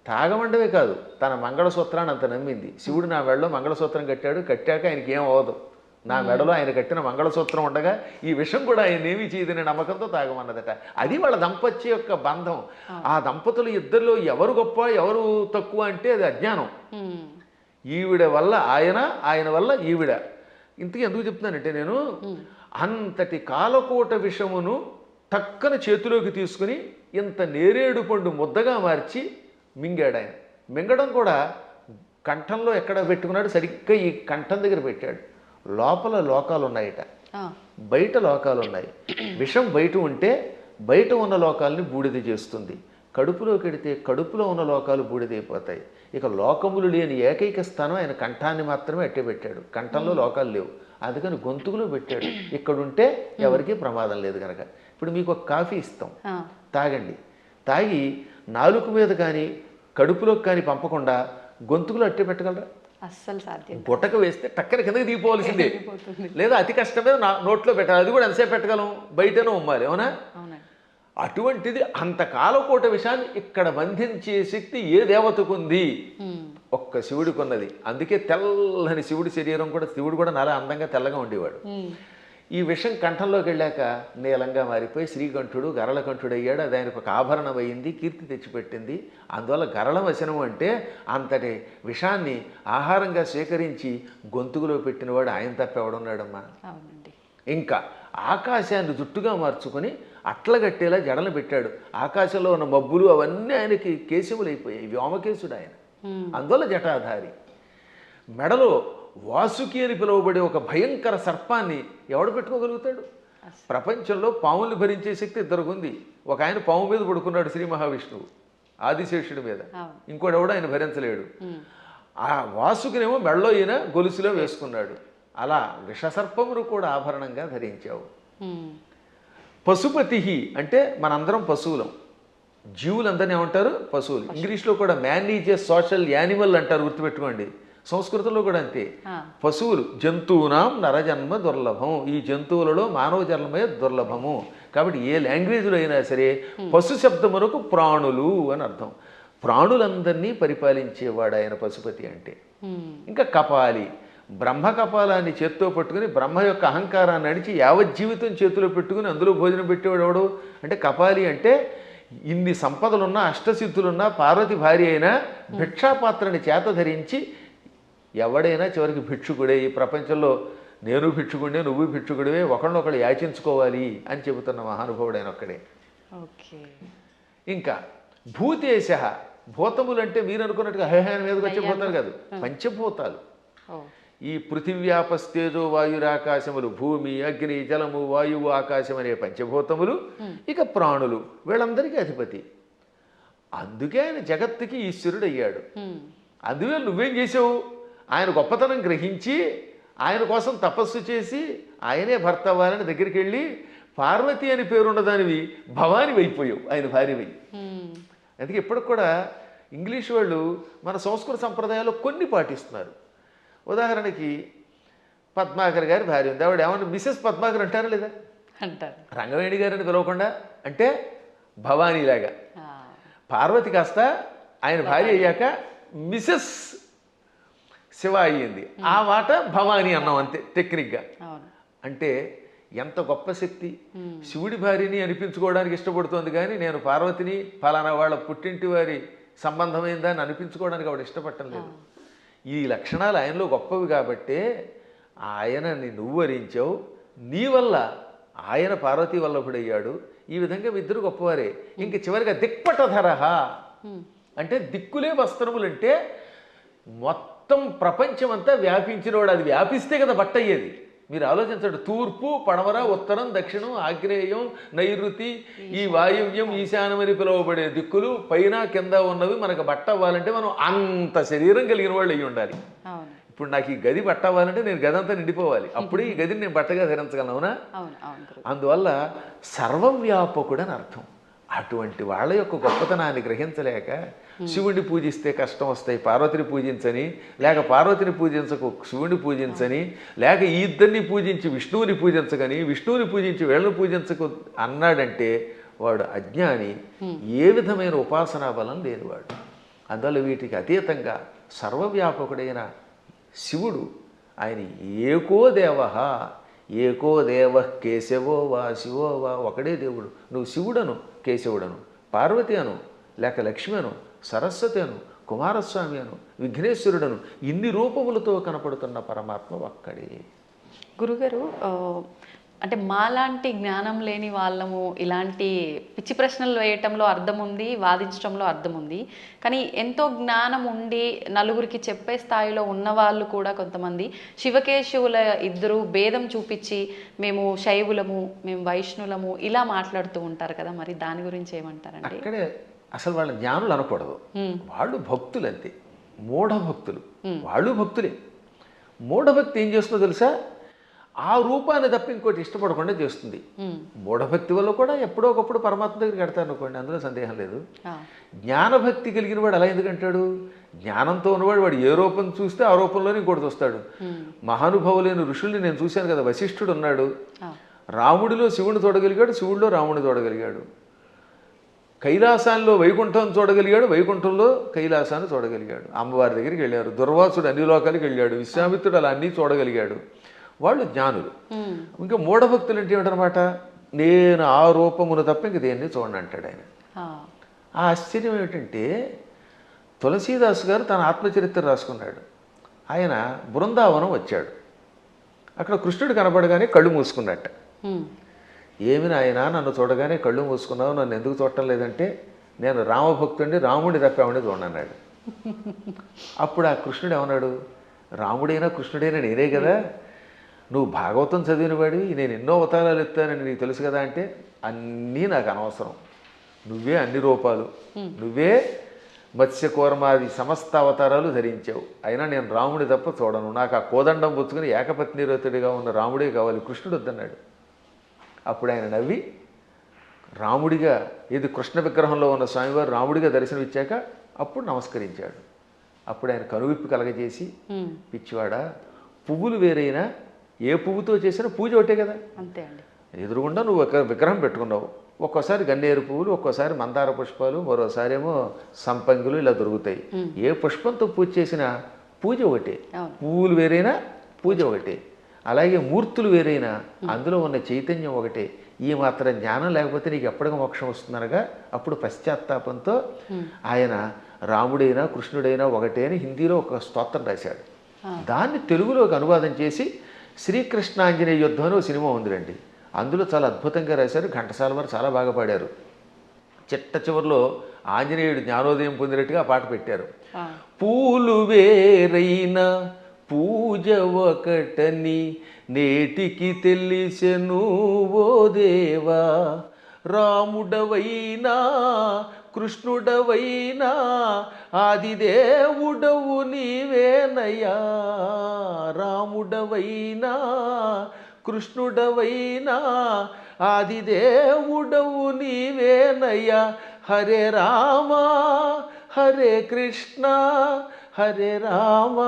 C: తాగమండవే కాదు, తన మంగళసూత్రాన్ని అంత నమ్మింది. శివుడు నా మెడలో మంగళసూత్రం కట్టాడు, కట్టాక ఆయనకి ఏం అవ్వదు, నా మెడలో ఆయన కట్టిన మంగళసూత్రం ఉండగా ఈ విషయం కూడా ఆయన ఏమీ చేయదనే నమ్మకంతో తాగమన్నదట. అది వాళ్ళ దంపత్య యొక్క బంధం. ఆ దంపతులు ఇద్దరిలో ఎవరు గొప్ప ఎవరు తక్కువ అంటే అది అజ్ఞానం. ఈవిడ వల్ల ఆయన, ఆయన వల్ల ఈవిడ. ఇంతకీ ఎందుకు చెప్తున్నానంటే, నేను అంతటి కాలకోట విషమును టక్కన చేతిలోకి తీసుకుని ఇంత నేరేడు పండు ముద్దగా మార్చి మింగాడు ఆయన. మింగడం కూడా కంఠంలో ఎక్కడ పెట్టుకున్నాడు, సరిగ్గా ఈ కంఠం దగ్గర పెట్టాడు. లోపల లోకాలు ఉన్నాయట, బయట లోకాలు ఉన్నాయి. విషం బయట ఉంటే బయట ఉన్న లోకాలని బూడిద చేస్తుంది, కడుపులోకి వెడితే కడుపులో ఉన్న లోకాలు బూడిదైపోతాయి. ఇక లోకములు లేని ఏకైక స్థానం ఆయన కంఠాన్ని మాత్రమే అట్టే పెట్టాడు. కంఠంలో లోకాలు లేవు, అందుకని గొంతుకులో పెట్టాడు. ఇక్కడుంటే ఎవరికీ ప్రమాదం లేదు కనుక. ఇప్పుడు మీకు ఒక కాఫీ ఇస్తాం, తాగండి. తాగి నాలుక మీద కానీ కడుపులోకి కానీ పంపకుండా గొంతుకులో అట్టే పెట్టగలరా?
B: అస్సలు సాధ్యం.
C: గుట్టక వేస్తే టక్కన కిందకి దిగిపోవలసిందే, లేదా అతి కష్టమే నోట్లో పెట్టాలి. అది కూడా ఎంతసేపు పెట్టగలం, బయటనే ఉమ్మాలి, అవునా? అటువంటిది అంత కాలకోట విషయాన్ని ఇక్కడ బంధించే శక్తి ఏ దేవతకు ఉంది? ఒక్క శివుడికి ఉన్నది. అందుకే తెల్లని శివుడి శరీరం కూడా, శివుడు కూడా నాలా అందంగా తెల్లగా ఉండేవాడు. ఈ విషం కంఠంలోకి వెళ్ళాక నీలంగా మారిపోయి శ్రీకంఠుడు గరళకంఠుడు అయ్యాడు. అది ఆయనకు ఒక ఆభరణం అయింది, కీర్తి తెచ్చిపెట్టింది. అందువల్ల గరళవశనం అంటే అంతటి విషాన్ని ఆహారంగా స్వీకరించి గొంతుకులో పెట్టినవాడు ఆయన తప్ప ఎవడున్నాడమ్మా? ఇంకా ఆకాశాన్ని జుట్టుగా మార్చుకొని అట్లగట్టేలా జడలు పెట్టాడు. ఆకాశంలో ఉన్న మబ్బులు అవన్నీ ఆయనకి కేశములైపోయాయి, వ్యోమకేశుడు ఆయన. అందువల్ల జటాధారి. మెడలో వాసుకి అని పిలువబడే ఒక భయంకర సర్పాన్ని ఎవడు పెట్టుకోగలుగుతాడు? ప్రపంచంలో పాముల్ని భరించే శక్తి ఇద్దరికి ఉంది. ఒక ఆయన పాము మీద పడుకున్నాడు, శ్రీ మహావిష్ణువు ఆదిశేషుడి మీద. ఇంకోటి ఎవడు ఆయన భరించలేడు. ఆ వాసుకినేమో మెడలో ఈయన గొలుసులో వేసుకున్నాడు. అలా విషసర్పమును కూడా ఆభరణంగా ధరించావు. పశుపతి అంటే మనందరం పశువులం. జీవులందరినీ ఏమంటారు? పశువులు. ఇంగ్లీష్లో కూడా man is a social animal అంటారు, గుర్తుపెట్టుకోండి. సంస్కృతంలో కూడా అంతే. పశువులు జంతువునాం నరజన్మ దుర్లభం. ఈ జంతువులలో మానవ జన్మే దుర్లభము. కాబట్టి ఏ లాంగ్వేజ్లో అయినా సరే పశు శబ్దమునకు ప్రాణులు అని అర్థం. ప్రాణులందరినీ పరిపాలించేవాడు ఆయన పశుపతి అంటే. ఇంకా కపాలి, బ్రహ్మ కపాలాన్ని చేత్తో పట్టుకుని బ్రహ్మ యొక్క అహంకారాన్ని నడిచి యావజ్జీవితం చేతిలో పెట్టుకుని అందులో భోజనం పెట్టేవాడు ఎవడు అంటే కపాలి. అంటే ఇన్ని సంపదలున్నా అష్టసిద్ధులున్నా పార్వతి భార్య అయినా భిక్షాపాత్రని చేత ధరించి ఎవడైనా చివరికి భిక్షుకుడే. ఈ ప్రపంచంలో నేను భిక్షుకుడే, నువ్వు భిక్షుకుడివే, ఒకళ్ళనొకళ్ళు యాచించుకోవాలి అని చెబుతున్న మహానుభావుడైన ఒక్కడే.
B: ఓకే.
C: ఇంకా భూతేశ, భూతములు అంటే మీరు అనుకున్నట్టుగా హైహాన్ మీదకి వచ్చే భూతాలు కాదు, పంచభూతాలు. ఈ పృథివ్యాపస్తేజో వాయురాకాశములు, భూమి, అగ్ని, జలము, వాయువు, ఆకాశం అనే పంచభూతములు, ఇక ప్రాణులు, వీళ్ళందరికీ అధిపతి. అందుకే ఆయన జగత్తుకి ఈశ్వరుడు అయ్యాడు. అందువల్ల నువ్వేం చేసావు? ఆయన గొప్పతనం గ్రహించి ఆయన కోసం తపస్సు చేసి ఆయనే భర్త అవ్వాలని దగ్గరికి వెళ్ళి పార్వతి అని పేరున్నదానివి భవాని అయిపోయావు, ఆయన భార్యవై. అందుకే ఇప్పటికి కూడా ఇంగ్లీష్ వాళ్ళు మన సంస్కృత సంప్రదాయాల్లో కొన్ని పాటిస్తున్నారు. ఉదాహరణకి పద్మాకర్ గారి భార్య ఉంది, ఆవిడ ఏమన్నా మిసెస్ పద్మాకర్ అంటారా లేదా?
B: అంటారు.
C: రంగవేణి గారిని పిలవకుండా అంటే భవానీలాగా. పార్వతి కాస్త ఆయన భార్య అయ్యాక మిసెస్ శివ అయ్యింది, ఆ మాట భవానీ అన్నాం అంతే టెక్నిక్గా. అంటే ఎంత గొప్ప శక్తి! శివుడి భార్యని అనిపించుకోవడానికి ఇష్టపడుతోంది కానీ నేను పార్వతిని ఫలానా వాళ్ళ పుట్టింటి వారి సంబంధమైందని అనిపించుకోవడానికి ఆవిడ ఇష్టపడటం లేదు. ఈ లక్షణాలు ఆయనలో గొప్పవి కాబట్టే ఆయనని నువ్వు వరించావు, నీ వల్ల ఆయన పార్వతీ వల్లభుడయ్యాడు. ఈ విధంగా ఇద్దరు గొప్పవారే. ఇంక చివరిగా దిక్పటధరహ అంటే దిక్కులే వస్త్రములంటే మొత్తం ప్రపంచం అంతా వ్యాపించినవాడు. అది వ్యాపిస్తే కదా బట్ట అయ్యేది. మీరు ఆలోచించండి, తూర్పు, పడమర, ఉత్తరం, దక్షిణం, ఆగ్నేయం, నైరుతి, ఈ వాయువ్యం, ఈశాన్యం అని పిలువబడే దిక్కులు పైన కింద ఉన్నవి మనకు బట్ట అవ్వాలంటే మనం అంత శరీరం కలిగిన వాళ్ళు అయ్యి ఉండాలి. ఇప్పుడు నాకు ఈ గది బట్ట అవ్వాలంటే నేను గది అంతా నిండిపోవాలి, అప్పుడు ఈ గదిని నేను బట్టగా ధరించగలను. అవునా? అందువల్ల సర్వవ్యాపకుడు అని అర్థం. అటువంటి వాళ్ళ యొక్క గొప్పతనాన్ని గ్రహించలేక శివుడిని పూజిస్తే కష్టం వస్తాయి, పార్వతిని పూజించని, లేక పార్వతిని పూజించకు శివుడిని పూజించని, లేక ఈ ఇద్దరిని పూజించి విష్ణువుని పూజించగని, విష్ణువుని పూజించి వీళ్ళని పూజించకు అన్నాడంటే వాడు అజ్ఞాని, ఏ విధమైన ఉపాసనా బలం లేనివాడు. అందువల్ల వీటికి అతీతంగా సర్వవ్యాపకుడైన శివుడు ఆయన ఏకో దేవ, ఏకో దేవ కేశవో వా శివో వా, ఒకడే దేవుడు. నువ్వు శివుడను, కేశవుడను, పార్వతి అను, లేక లక్ష్మి అను, సరస్వతి అను, కుమారస్వామి అను, విఘ్నేశ్వరుడను, ఇన్ని రూపములతో కనపడుతున్న పరమాత్మ ఒక్కడే.
B: గురుగారు, అంటే మాలాంటి జ్ఞానం లేని వాళ్ళము ఇలాంటి పిచ్చి ప్రశ్నలు వేయటంలో అర్థం ఉంది, వాదించడంలో అర్థం ఉంది. కానీ ఎంతో జ్ఞానం ఉండి నలుగురికి చెప్పే స్థాయిలో ఉన్నవాళ్ళు కూడా కొంతమంది శివకేశవుల ఇద్దరు భేదం చూపించి మేము శైవులము, మేము వైష్ణులము ఇలా మాట్లాడుతూ ఉంటారు కదా, మరి దాని గురించి ఏమంటారండి?
C: అక్కడే అసలు వాళ్ళ జ్ఞానులు అనకూడదు, వాళ్ళు భక్తులు అంతే, మూఢభక్తులు. వాళ్ళు భక్తులే. మూఢభక్తి ఏం చేస్తుందో తెలుసా? ఆ రూపాన్ని తప్ప ఇంకోటి ఇష్టపడకుండా చేస్తుంది. మూఢభక్తి వల్ల కూడా ఎప్పుడో ఒకప్పుడు పరమాత్మ దగ్గరికి వెడతారు అనుకోండి, అందులో సందేహం లేదు. జ్ఞానభక్తి కలిగిన వాడు అలా ఎందుకంటాడు? జ్ఞానంతో ఉన్నవాడు వాడు ఏ రూపం చూస్తే ఆ రూపంలోనే ఇంకోటి వస్తాడు. మహానుభావులైన ఋషుల్ని నేను చూశాను కదా, వశిష్ఠుడు ఉన్నాడు, రాముడిలో శివుని చూడగలిగాడు, శివుడిలో రాముడిని చూడగలిగాడు. కైలాసాల్లో వైకుంఠం చూడగలిగాడు, వైకుంఠంలో కైలాసాన్ని చూడగలిగాడు. అమ్మవారి దగ్గరికి వెళ్ళారు. దుర్వాసుడు అన్ని లోకాలకు వెళ్ళాడు, విశ్వామిత్రుడు అలా అన్నీ చూడగలిగాడు. వాళ్ళు జ్ఞానులు. ఇంకా మూఢభక్తులు అంటే ఏమిటనమాట? నేను ఆ రూపమును తప్ప ఇంక దేన్ని చూడండి అంటాడు ఆయన. ఆ ఆశ్చర్యం ఏమిటంటే తులసీదాసు గారు తన ఆత్మచరిత్ర రాసుకున్నాడు. ఆయన బృందావనం వచ్చాడు, అక్కడ కృష్ణుడు కనపడగానే కళ్ళు మూసుకున్నట్ట. ఏమి నాయనా నన్ను చూడగానే కళ్ళు మూసుకున్నావు, నన్ను ఎందుకు చూడటం లేదంటే నేను రామభక్తుడిని, రాముడిని తప్పేవాడిని చూడన్నాడు. అప్పుడు ఆ కృష్ణుడు ఏమన్నాడు? రాముడైనా కృష్ణుడైనా నేనే కదా, నువ్వు భాగవతం చదివిన వాడివి, నేను ఎన్నో అవతారాలు ఎత్తానని నీకు తెలుసు కదా అంటే అన్నీ నాకు అనవసరం, నువ్వే అన్ని రూపాలు, నువ్వే మత్స్యకూర్మాది సమస్త అవతారాలు ధరించావు, అయినా నేను రాముడి తప్ప చూడను, నాకు ఆ కోదండం పుచ్చుకుని ఏకపత్నిరతుడిగా ఉన్న రాముడే కావాలి, కృష్ణుడు వద్దన్నాడు. అప్పుడు ఆయన నవ్వి రాముడిగా, ఇది కృష్ణ విగ్రహంలో ఉన్న స్వామివారు రాముడిగా దర్శనమిచ్చాక అప్పుడు నమస్కరించాడు. అప్పుడు ఆయన కనువిప్పు కలగజేసి, పిచ్చివాడా, పువ్వులు వేరైనా ఏ పువ్వుతో చేసినా పూజ ఒకటే కదా,
B: అంతే అండి,
C: ఎదురుగుండా నువ్వు ఒక విగ్రహం పెట్టుకున్నావు, ఒక్కోసారి గన్నేరు పువ్వులు, ఒక్కోసారి మందార పుష్పాలు, మరోసారి ఏమో సంపంగులు ఇలా దొరుకుతాయి. ఏ పుష్పంతో పూజ చేసినా పూజ ఒకటే, పువ్వులు వేరైనా పూజ ఒకటే. అలాగే మూర్తులు వేరైనా అందులో ఉన్న చైతన్యం ఒకటే. ఈ మాత్రం జ్ఞానం లేకపోతే నీకు ఎప్పటికీ మోక్షం వస్తుందనగా అప్పుడు పశ్చాత్తాపంతో ఆయన రాముడైనా కృష్ణుడైనా ఒకటే అని హిందీలో ఒక స్తోత్రం రాశాడు. దాన్ని తెలుగులోకి అనువాదం చేసి శ్రీకృష్ణాంజనేయ యుద్ధం అని ఒక సినిమా ఉందిరండి. అందులో చాలా అద్భుతంగా రాశారు. ఘంటసాల వారు చాలా బాగా పాడారు. చిట్ట చివరిలో ఆంజనేయుడు జ్ఞానోదయం పొందినట్టుగా ఆ పాట పెట్టారు. పూలు వేరైనా పూజ ఒకటని నేటికి తెలిసెను ఓ దేవా, రాముడవైనా కృష్ణుడవైనా ఆదిదేవుడవు నీవేనయ్యా, రాముడవైనా కృష్ణుడవైనా ఆదిదేవుడవు నీవేనయ్యా. హరే రామ హరే కృష్ణ హరే రామ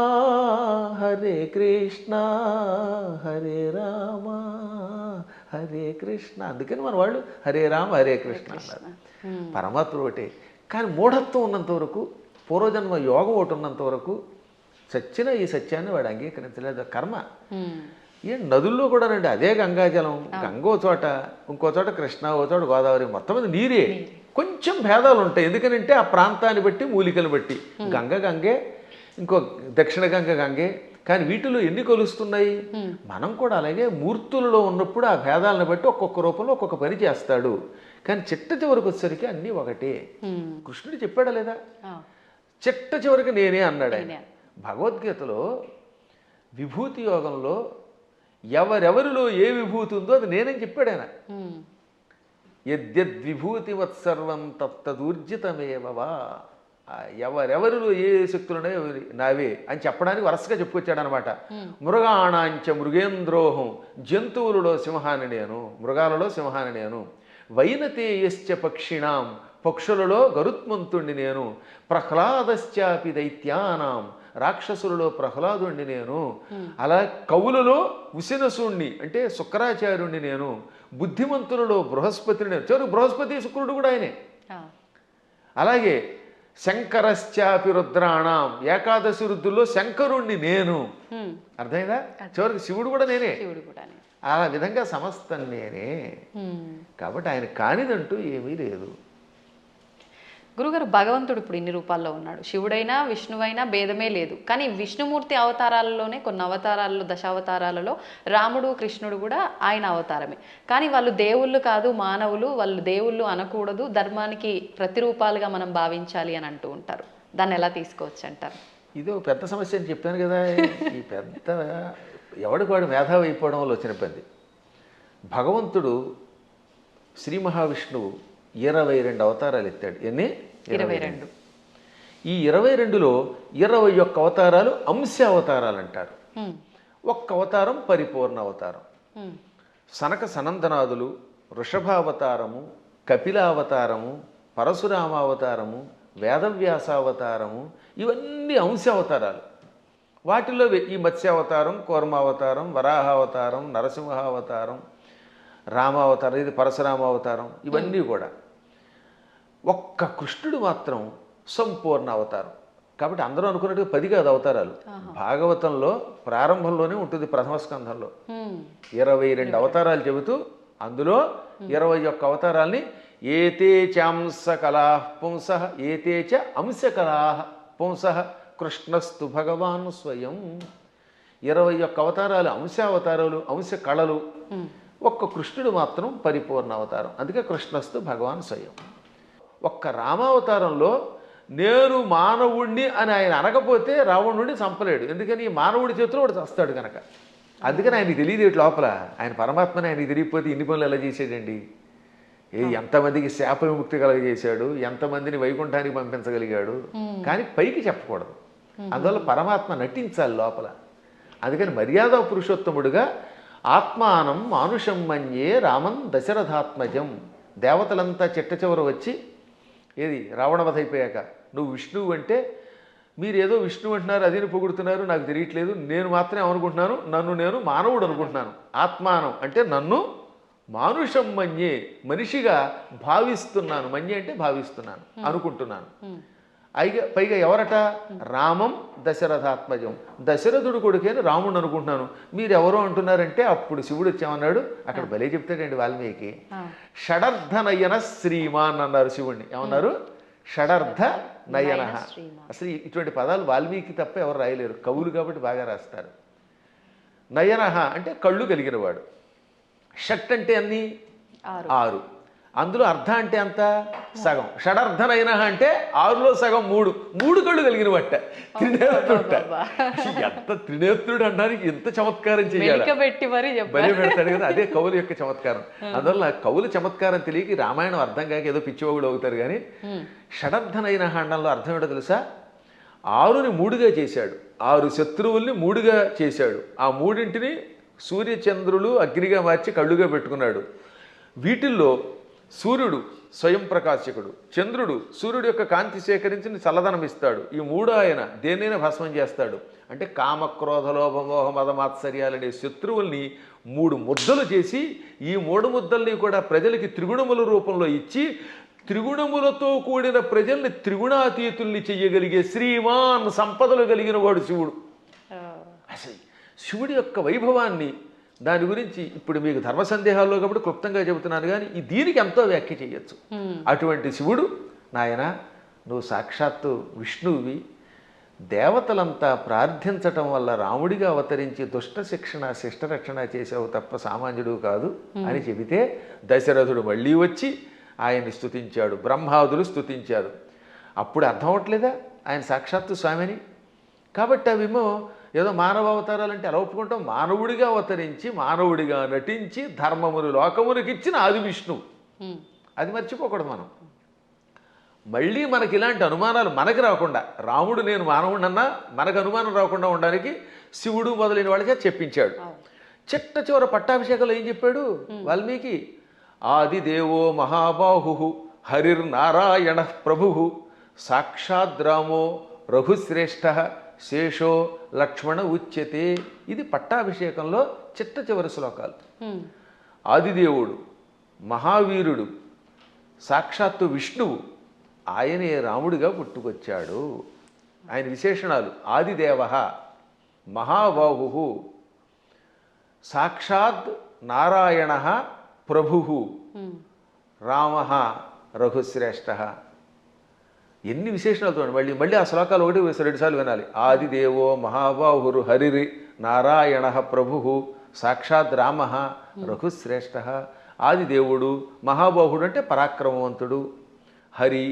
C: హరే కృష్ణ హరే రామ హరే కృష్ణ. అందుకని మన వాళ్ళు హరే రామ హరే కృష్ణ అన్నారు. పరమాత్ముడు ఒకటే. కానీ మూఢత్వం ఉన్నంత వరకు, పూర్వజన్మ యోగం ఒకటి ఉన్నంత వరకు సచ్చిన ఈ సత్యాన్ని వాడు అంగీకరించలేదు. కర్మ. ఏ నదుల్లో కూడా రండి, అదే గంగాజలం, గంగ ఓ చోట, ఇంకో చోట కృష్ణ, ఓ చోట గోదావరి, మొత్తం మీద నీరే. కొంచెం భేదాలు ఉంటాయి. ఎందుకనంటే ఆ ప్రాంతాన్ని బట్టి, మూలికలు బట్టి. గంగ గంగే, ఇంకో దక్షిణ గంగ గంగే. కానీ వీటిలో ఎన్ని కొలుస్తున్నాయి? మనం కూడా అలాగే మూర్తులలో ఉన్నప్పుడు ఆ భేదాలను బట్టి ఒక్కొక్క రూపంలో ఒక్కొక్క పని చేస్తాడు. కానీ చిట్ట చివరికి వచ్చేసరికి అన్నీ ఒకటే. కృష్ణుడు చెప్పాడా లేదా? చిట్ట చివరికి నేనే అన్నాడు ఆయన. భగవద్గీతలో విభూతి యోగంలో ఎవరెవరిలో ఏ విభూతి ఉందో అది నేనని చెప్పాడు ఆయన. యద్యద్విభూతివత్సర్వం తత్తదూర్జితమేవవా. ఎవరెవరిలో ఏ శక్తులున్నాయో నావే అని చెప్పడానికి వరుసగా చెప్పుకొచ్చాడు అనమాట. మృగాణాంచ మృగేంద్రోహం, జంతువులలో సింహాన్ని నేను, మృగాలలో సింహాన్ని నేను. వైనతేయశ్చ పక్షిణాం, పక్షులలో గరుత్మంతుణ్ణి నేను. ప్రహ్లాదశ్చాపి దైత్యానాం, రాక్షసులలో ప్రహ్లాదుణ్ణి నేను. అలా కవులలో ఉసినసుణ్ణి అంటే శుక్రాచార్యుణ్ణి నేను. బుద్ధిమంతులలో బృహస్పతిని నేను. చివరికి బృహస్పతి శుక్రుడు కూడా ఆయనే. అలాగే శంకరశ్చాపి రుద్రాణం, ఏకాదశి రుద్రుల్లో శంకరుణ్ణి నేను. అర్థమైందా? చివరికి శివుడు కూడా నేనే. ఆ విధంగా సమస్తం నేనే. కాబట్టి ఆయన కానిదంటూ ఏమీ లేదు.
B: గురుగారు, భగవంతుడు ఇప్పుడు ఇన్ని రూపాల్లో ఉన్నాడు. శివుడైనా విష్ణువైనా భేదమే లేదు. కానీ విష్ణుమూర్తి అవతారాలలోనే, కొన్ని అవతారాలలో, దశావతారాలలో రాముడు కృష్ణుడు కూడా ఆయన అవతారమే. కానీ వాళ్ళు దేవుళ్ళు కాదు, మానవులు. వాళ్ళు దేవుళ్ళు అనకూడదు, ధర్మానికి ప్రతిరూపాలుగా మనం భావించాలి అని అంటూ ఉంటారు. దాన్ని ఎలా తీసుకోవచ్చు అంటారు?
C: ఇదో పెద్ద సమస్య అని చెప్పాను కదా. ఈ పెద్ద ఎవడికి వాడు మేధావి అయిపోవడం వల్ల వచ్చిన పని. భగవంతుడు శ్రీ మహావిష్ణువు 22 అవతారాలు ఎత్తాడు. ఎన్ని?
B: 22.
C: ఈ 22లో 21 అవతారాలు అంశ అవతారాలు అంటారు. ఒక్క అవతారం పరిపూర్ణ అవతారం. సనక సనందనాదులు, వృషభావతారము, కపిలావతారము, పరశురామావతారము, వేదవ్యాసావతారము, ఇవన్నీ అంశ అవతారాలు. వాటిలో ఈ మత్స్యావతారం, కూర్మావతారం, వరాహావతారం, నరసింహావతారం, రామావతారం, ఇది పరశురామావతారం, ఇవన్నీ కూడా. ఒక్క కృష్ణుడు మాత్రం సంపూర్ణ అవతారం. కాబట్టి అందరూ అనుకున్నట్టుగా 10 కాదు అవతారాలు. భాగవతంలో ప్రారంభంలోనే ఉంటుంది, ప్రథమ స్కంధంలో 22 అవతారాలు చెబుతూ అందులో 21 అవతారాల్ని ఏతే చాంస కళా పుంస ఏతే చ అంశ కళా పుంస కృష్ణస్తు భగవాన్ స్వయం. 21 అవతారాలు అంశావతారాలు, అంశ కళలు. ఒక్క కృష్ణుడు మాత్రం పరిపూర్ణ అవతారం. అందుకే కృష్ణస్తు భగవాన్ స్వయం. ఒక్క రామావతారంలో నేను మానవుణ్ణి అని ఆయన అనకపోతే రావణుడిని చంపలేడు. ఎందుకని మానవుడి చేతిలో వాడు చస్తాడు కనుక. అందుకని ఆయనకి తెలియదు ఇటు లోపల. ఆయన పరమాత్మని ఆయనకి తెలియకపోతే ఇన్ని పనులు ఎలా చేసాడండి? ఎంతమందికి శాప విముక్తి కలగజేశాడు, ఎంతమందిని వైకుంఠానికి పంపించగలిగాడు. కానీ పైకి చెప్పకూడదు. అందువల్ల పరమాత్మ నటించాలి లోపల. అందుకని మర్యాద పురుషోత్తముడుగా ఆత్మానం మానుషం మన్యే రామం దశరథాత్మజం. దేవతలంతా చిట్ట చివర వచ్చి, ఏది రావణవధ అయిపోయాక, నువ్వు విష్ణువు అంటే మీరు ఏదో విష్ణువు అంటున్నారు, అదేని పొగుడుతున్నారు, నాకు తెలియట్లేదు, నేను మాత్రమే అనుకుంటున్నాను, నన్ను నేను మానవుడు అనుకుంటున్నాను. ఆత్మానం అంటే నన్ను మానుషం మన్యే, మనిషిగా భావిస్తున్నాను. మన్యే అంటే భావిస్తున్నాను, అనుకుంటున్నాను. పైగా ఎవరట? రామం దశరథాత్మజం, దశరథుడు కొడుకేని రాముడు అనుకుంటున్నాను. మీరెవరో అంటున్నారంటే అప్పుడు శివుడు వచ్చామన్నాడు. అక్కడ భలే చెప్తాడండి వాల్మీకి. షడర్థ నయన శ్రీమాన్ అన్నారు శివుణ్ణి. ఏమన్నారు? షడర్థ నయన. అసలు ఇటువంటి పదాలు వాల్మీకి తప్ప ఎవరు రాయలేరు, కవులు కాబట్టి బాగా రాస్తారు. నయన అంటే కళ్ళు కలిగినవాడు. షట్ అంటే అన్ని 6, అందులో అర్ధ అంటే అంత సగం. షడర్థనైన అంటే 6లో సగం 3 కళ్ళు కలిగిన బట్ట త్రినేత్రుడ. ఎంత త్రినేత్రుడు అనడానికి ఎంత చమత్కారం చేయాలి, బలి పెడతాడు కదా. అదే కవుల యొక్క చమత్కారం. అందువల్ల కవుల చమత్కారం తెలియక రామాయణం అర్థం కాక ఏదో పిచ్చివాగుడు అవుతారు. కానీ షడర్థనైన అండంలో అర్థం ఏంటో తెలుసా? 6ని 3గా చేశాడు, 6 శత్రువుల్ని 3గా చేశాడు. ఆ 3ంటిని సూర్యచంద్రులు అగ్నిగా మార్చి కళ్ళుగా పెట్టుకున్నాడు. వీటిల్లో సూర్యుడు స్వయం ప్రకాశకుడు, చంద్రుడు సూర్యుడు యొక్క కాంతి సేకరించి చల్లదనం ఇస్తాడు. ఈ 3 ఆయన దేన్నైనా భస్మం చేస్తాడు. అంటే కామక్రోధ లోభమోహ మదమాత్సర్యాలనే శత్రువుల్ని 3 ముద్దలు చేసి ఈ 3 ముద్దల్ని కూడా ప్రజలకి త్రిగుణముల రూపంలో ఇచ్చి త్రిగుణములతో కూడిన ప్రజల్ని త్రిగుణాతీతుల్ని చెయ్యగలిగే శ్రీమాన్ సంపదలు కలిగిన వాడు శివుడు. అసలు శివుడి యొక్క వైభవాన్ని, దాని గురించి ఇప్పుడు మీకు ధర్మ సందేహాల్లో కాబట్టి క్లుప్తంగా చెబుతున్నాను. కానీ దీనికి ఎంతో వ్యాఖ్య చేయొచ్చు. అటువంటి శివుడు, నాయన నువ్వు సాక్షాత్తు విష్ణువువి, దేవతలంతా ప్రార్థించటం వల్ల రాముడిగా అవతరించి దుష్ట శిక్షణ శిష్టరక్షణ చేసావు తప్ప సామాన్యుడు కాదు అని చెబితే దశరథుడు మళ్ళీ వచ్చి ఆయన్ని స్తుతించాడు, బ్రహ్మాదులు స్తుతించారు. అప్పుడు అర్థం అవట్లేదా ఆయన సాక్షాత్తు స్వామిని? కాబట్టి అవేమో ఏదో మానవ అవతారాలు అంటే ఎలా ఒప్పుకుంటాం? మానవుడిగా అవతరించి మానవుడిగా నటించి ధర్మమును లోకమునికి ఇచ్చిన ఆది విష్ణువు. అది మర్చిపోకూడదు మనం. మళ్ళీ మనకి ఇలాంటి అనుమానాలు మనకి రాకుండా, రాముడు నేను మానవుడన్నా మనకు అనుమానం రాకుండా ఉండడానికి శివుడు మొదలైన వాళ్ళకే చెప్పించాడు. చిట్ట చివర పట్టాభిషేకంలో ఏం చెప్పాడు వాల్మీకి? ఆదిదేవో మహాబాహు హరిర్నారాయణ ప్రభు సాక్షాద్రామో రఘుశ్రేష్ఠ శేషో లక్ష్మణ ఉచ్యతే. ఇది పట్టాభిషేకంలో చిట్ట చివరి శ్లోకాలు. ఆదిదేవుడు, మహావీరుడు, సాక్షాత్తు విష్ణువు, ఆయనే రాముడిగా పుట్టుకొచ్చాడు. ఆయన విశేషణాలు: ఆదిదేవ, మహాబాహు, సాక్షాత్ నారాయణ ప్రభు, రామ రఘుశ్రేష్ఠ. ఎన్ని విశేషణాలు చూడండి. మళ్ళీ ఆ శ్లోకాలు 1-2 సార్లు వినాలి. ఆదిదేవో మహాబాహురు హరిరి నారాయణ ప్రభు సాక్షాత్ రామ రఘుశ్రేష్ఠ. ఆదిదేవుడు, మహాబాహుడు అంటే పరాక్రమవంతుడు, హరి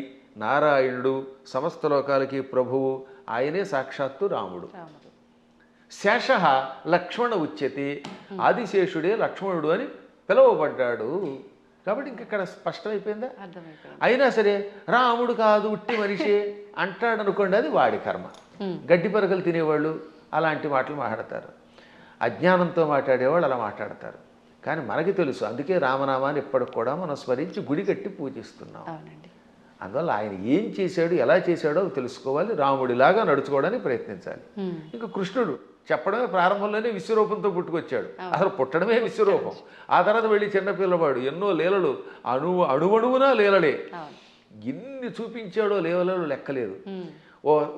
C: నారాయణుడు, సమస్త లోకాలకి ప్రభువు, ఆయనే సాక్షాత్తు రాముడు. శేష లక్ష్మణ ఉచ్యతే, ఆదిశేషుడే లక్ష్మణుడు అని పిలువబడ్డాడు. కాబట్టి ఇంకెక్కడ స్పష్టమైపోయిందా? అయినా సరే రాముడు కాదు ఉట్టి మనిషి అంటాడు అనుకోండి, అది వాడి కర్మ. గడ్డి పరకలు తినేవాళ్ళు అలాంటి మాటలు మాట్లాడతారు, అజ్ఞానంతో మాట్లాడేవాళ్ళు అలా మాట్లాడతారు. కానీ మనకి తెలుసు, అందుకే రామనామాన్ని ఇప్పటికి కూడా మనం స్మరించి గుడి కట్టి పూజిస్తున్నాం. అందువల్ల ఆయన ఏం చేశాడు, ఎలా చేశాడో తెలుసుకోవాలి, రాముడిలాగా నడుచుకోవడానికి ప్రయత్నించాలి. ఇంకా కృష్ణుడు చెప్పడమే ప్రారంభంలోనే విశ్వరూపంతో పుట్టుకొచ్చాడు. అసలు పుట్టడమే విశ్వరూపం. ఆ తర్వాత వెళ్ళి చిన్నపిల్లవాడు ఎన్నో లీలలు, అణువణువునా లీలలే. ఎన్ని చూపించాడో లీలలు లెక్కలేదు.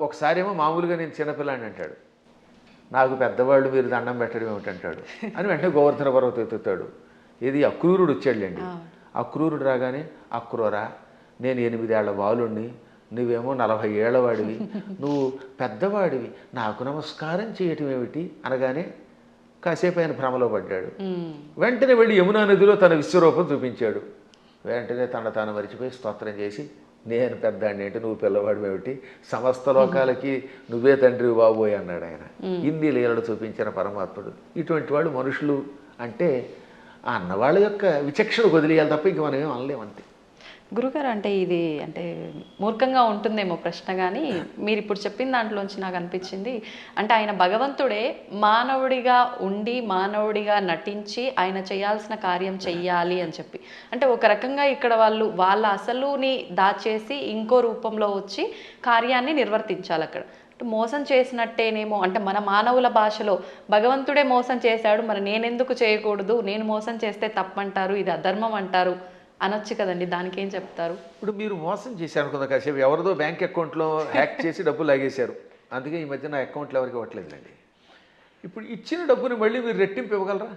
C: ఒకసారి ఏమో మామూలుగా నేను చిన్నపిల్లాడిని అంటాడు, నాకు పెద్దవాళ్ళు మీరు దండం పెట్టడం ఏమిటంటాడు అని వెంటనే గోవర్ధన పర్వతం ఎత్తుతాడు. ఇది అక్రూరుడు వచ్చాడులేండి. అక్రూరుడు రాగానే, అక్రూరా నేను 8 ఏళ్ల బాలుణ్ణి, నువ్వేమో 40 ఏళ్లవాడివి, నువ్వు పెద్దవాడివి, నాకు నమస్కారం చేయటం ఏమిటి అనగానే కాసేపు ఆయన భ్రమలో పడ్డాడు. వెంటనే వెళ్ళి యమునా నదిలో తన విశ్వరూపం చూపించాడు. వెంటనే తాను మరిచిపోయి స్తోత్రం చేసి, నేను పెద్దాడిని ఏంటి, నువ్వు పిల్లవాడు ఏమిటి, సమస్త లోకాలకి నువ్వే తండ్రి బాబోయ్ అన్నాడు ఆయన. ఇన్ని లీలలు చూపించిన పరమాత్ముడు. ఇటువంటి వాళ్ళు మనుషులు అంటే ఆ అన్నవాళ్ళ యొక్క విచక్షణ వదిలేయాలి తప్ప ఇంక మనం ఏం అనలేమంతే.
B: గురుగారు, అంటే ఇది అంటే మూర్ఖంగా ఉంటుందేమో ప్రశ్న, కానీ మీరు ఇప్పుడు చెప్పిన దాంట్లోంచి నాకు అనిపించింది, అంటే ఆయన భగవంతుడే మానవుడిగా ఉండి మానవుడిగా నటించి ఆయన చేయాల్సిన కార్యం చెయ్యాలి అని చెప్పి, అంటే ఒక రకంగా ఇక్కడ వాళ్ళ అసలుని దాచేసి ఇంకో రూపంలో వచ్చి కార్యాన్ని నిర్వర్తించాలి అక్కడ. మోసం చేసినట్టేనేమో, అంటే మన మానవుల భాషలో భగవంతుడే మోసం చేశాడు, మరి నేనెందుకు చేయకూడదు, నేను మోసం చేస్తే తప్పంటారు, ఇది అధర్మం అంటారు అనొచ్చు కదండి, దానికి ఏం చెప్తారు?
C: ఇప్పుడు మీరు మోసం చేశారు అనుకుందాం, కాసేపు ఎవరిదో బ్యాంక్ అకౌంట్లో హ్యాక్ చేసి డబ్బులు లాగేశారు, అందుకే ఈ మధ్య నా అకౌంట్లో ఎవరికి ఇవ్వట్లేదులేండి. ఇప్పుడు ఇచ్చిన డబ్బుని మళ్ళీ మీరు రెట్టింపు ఇవ్వగలరా?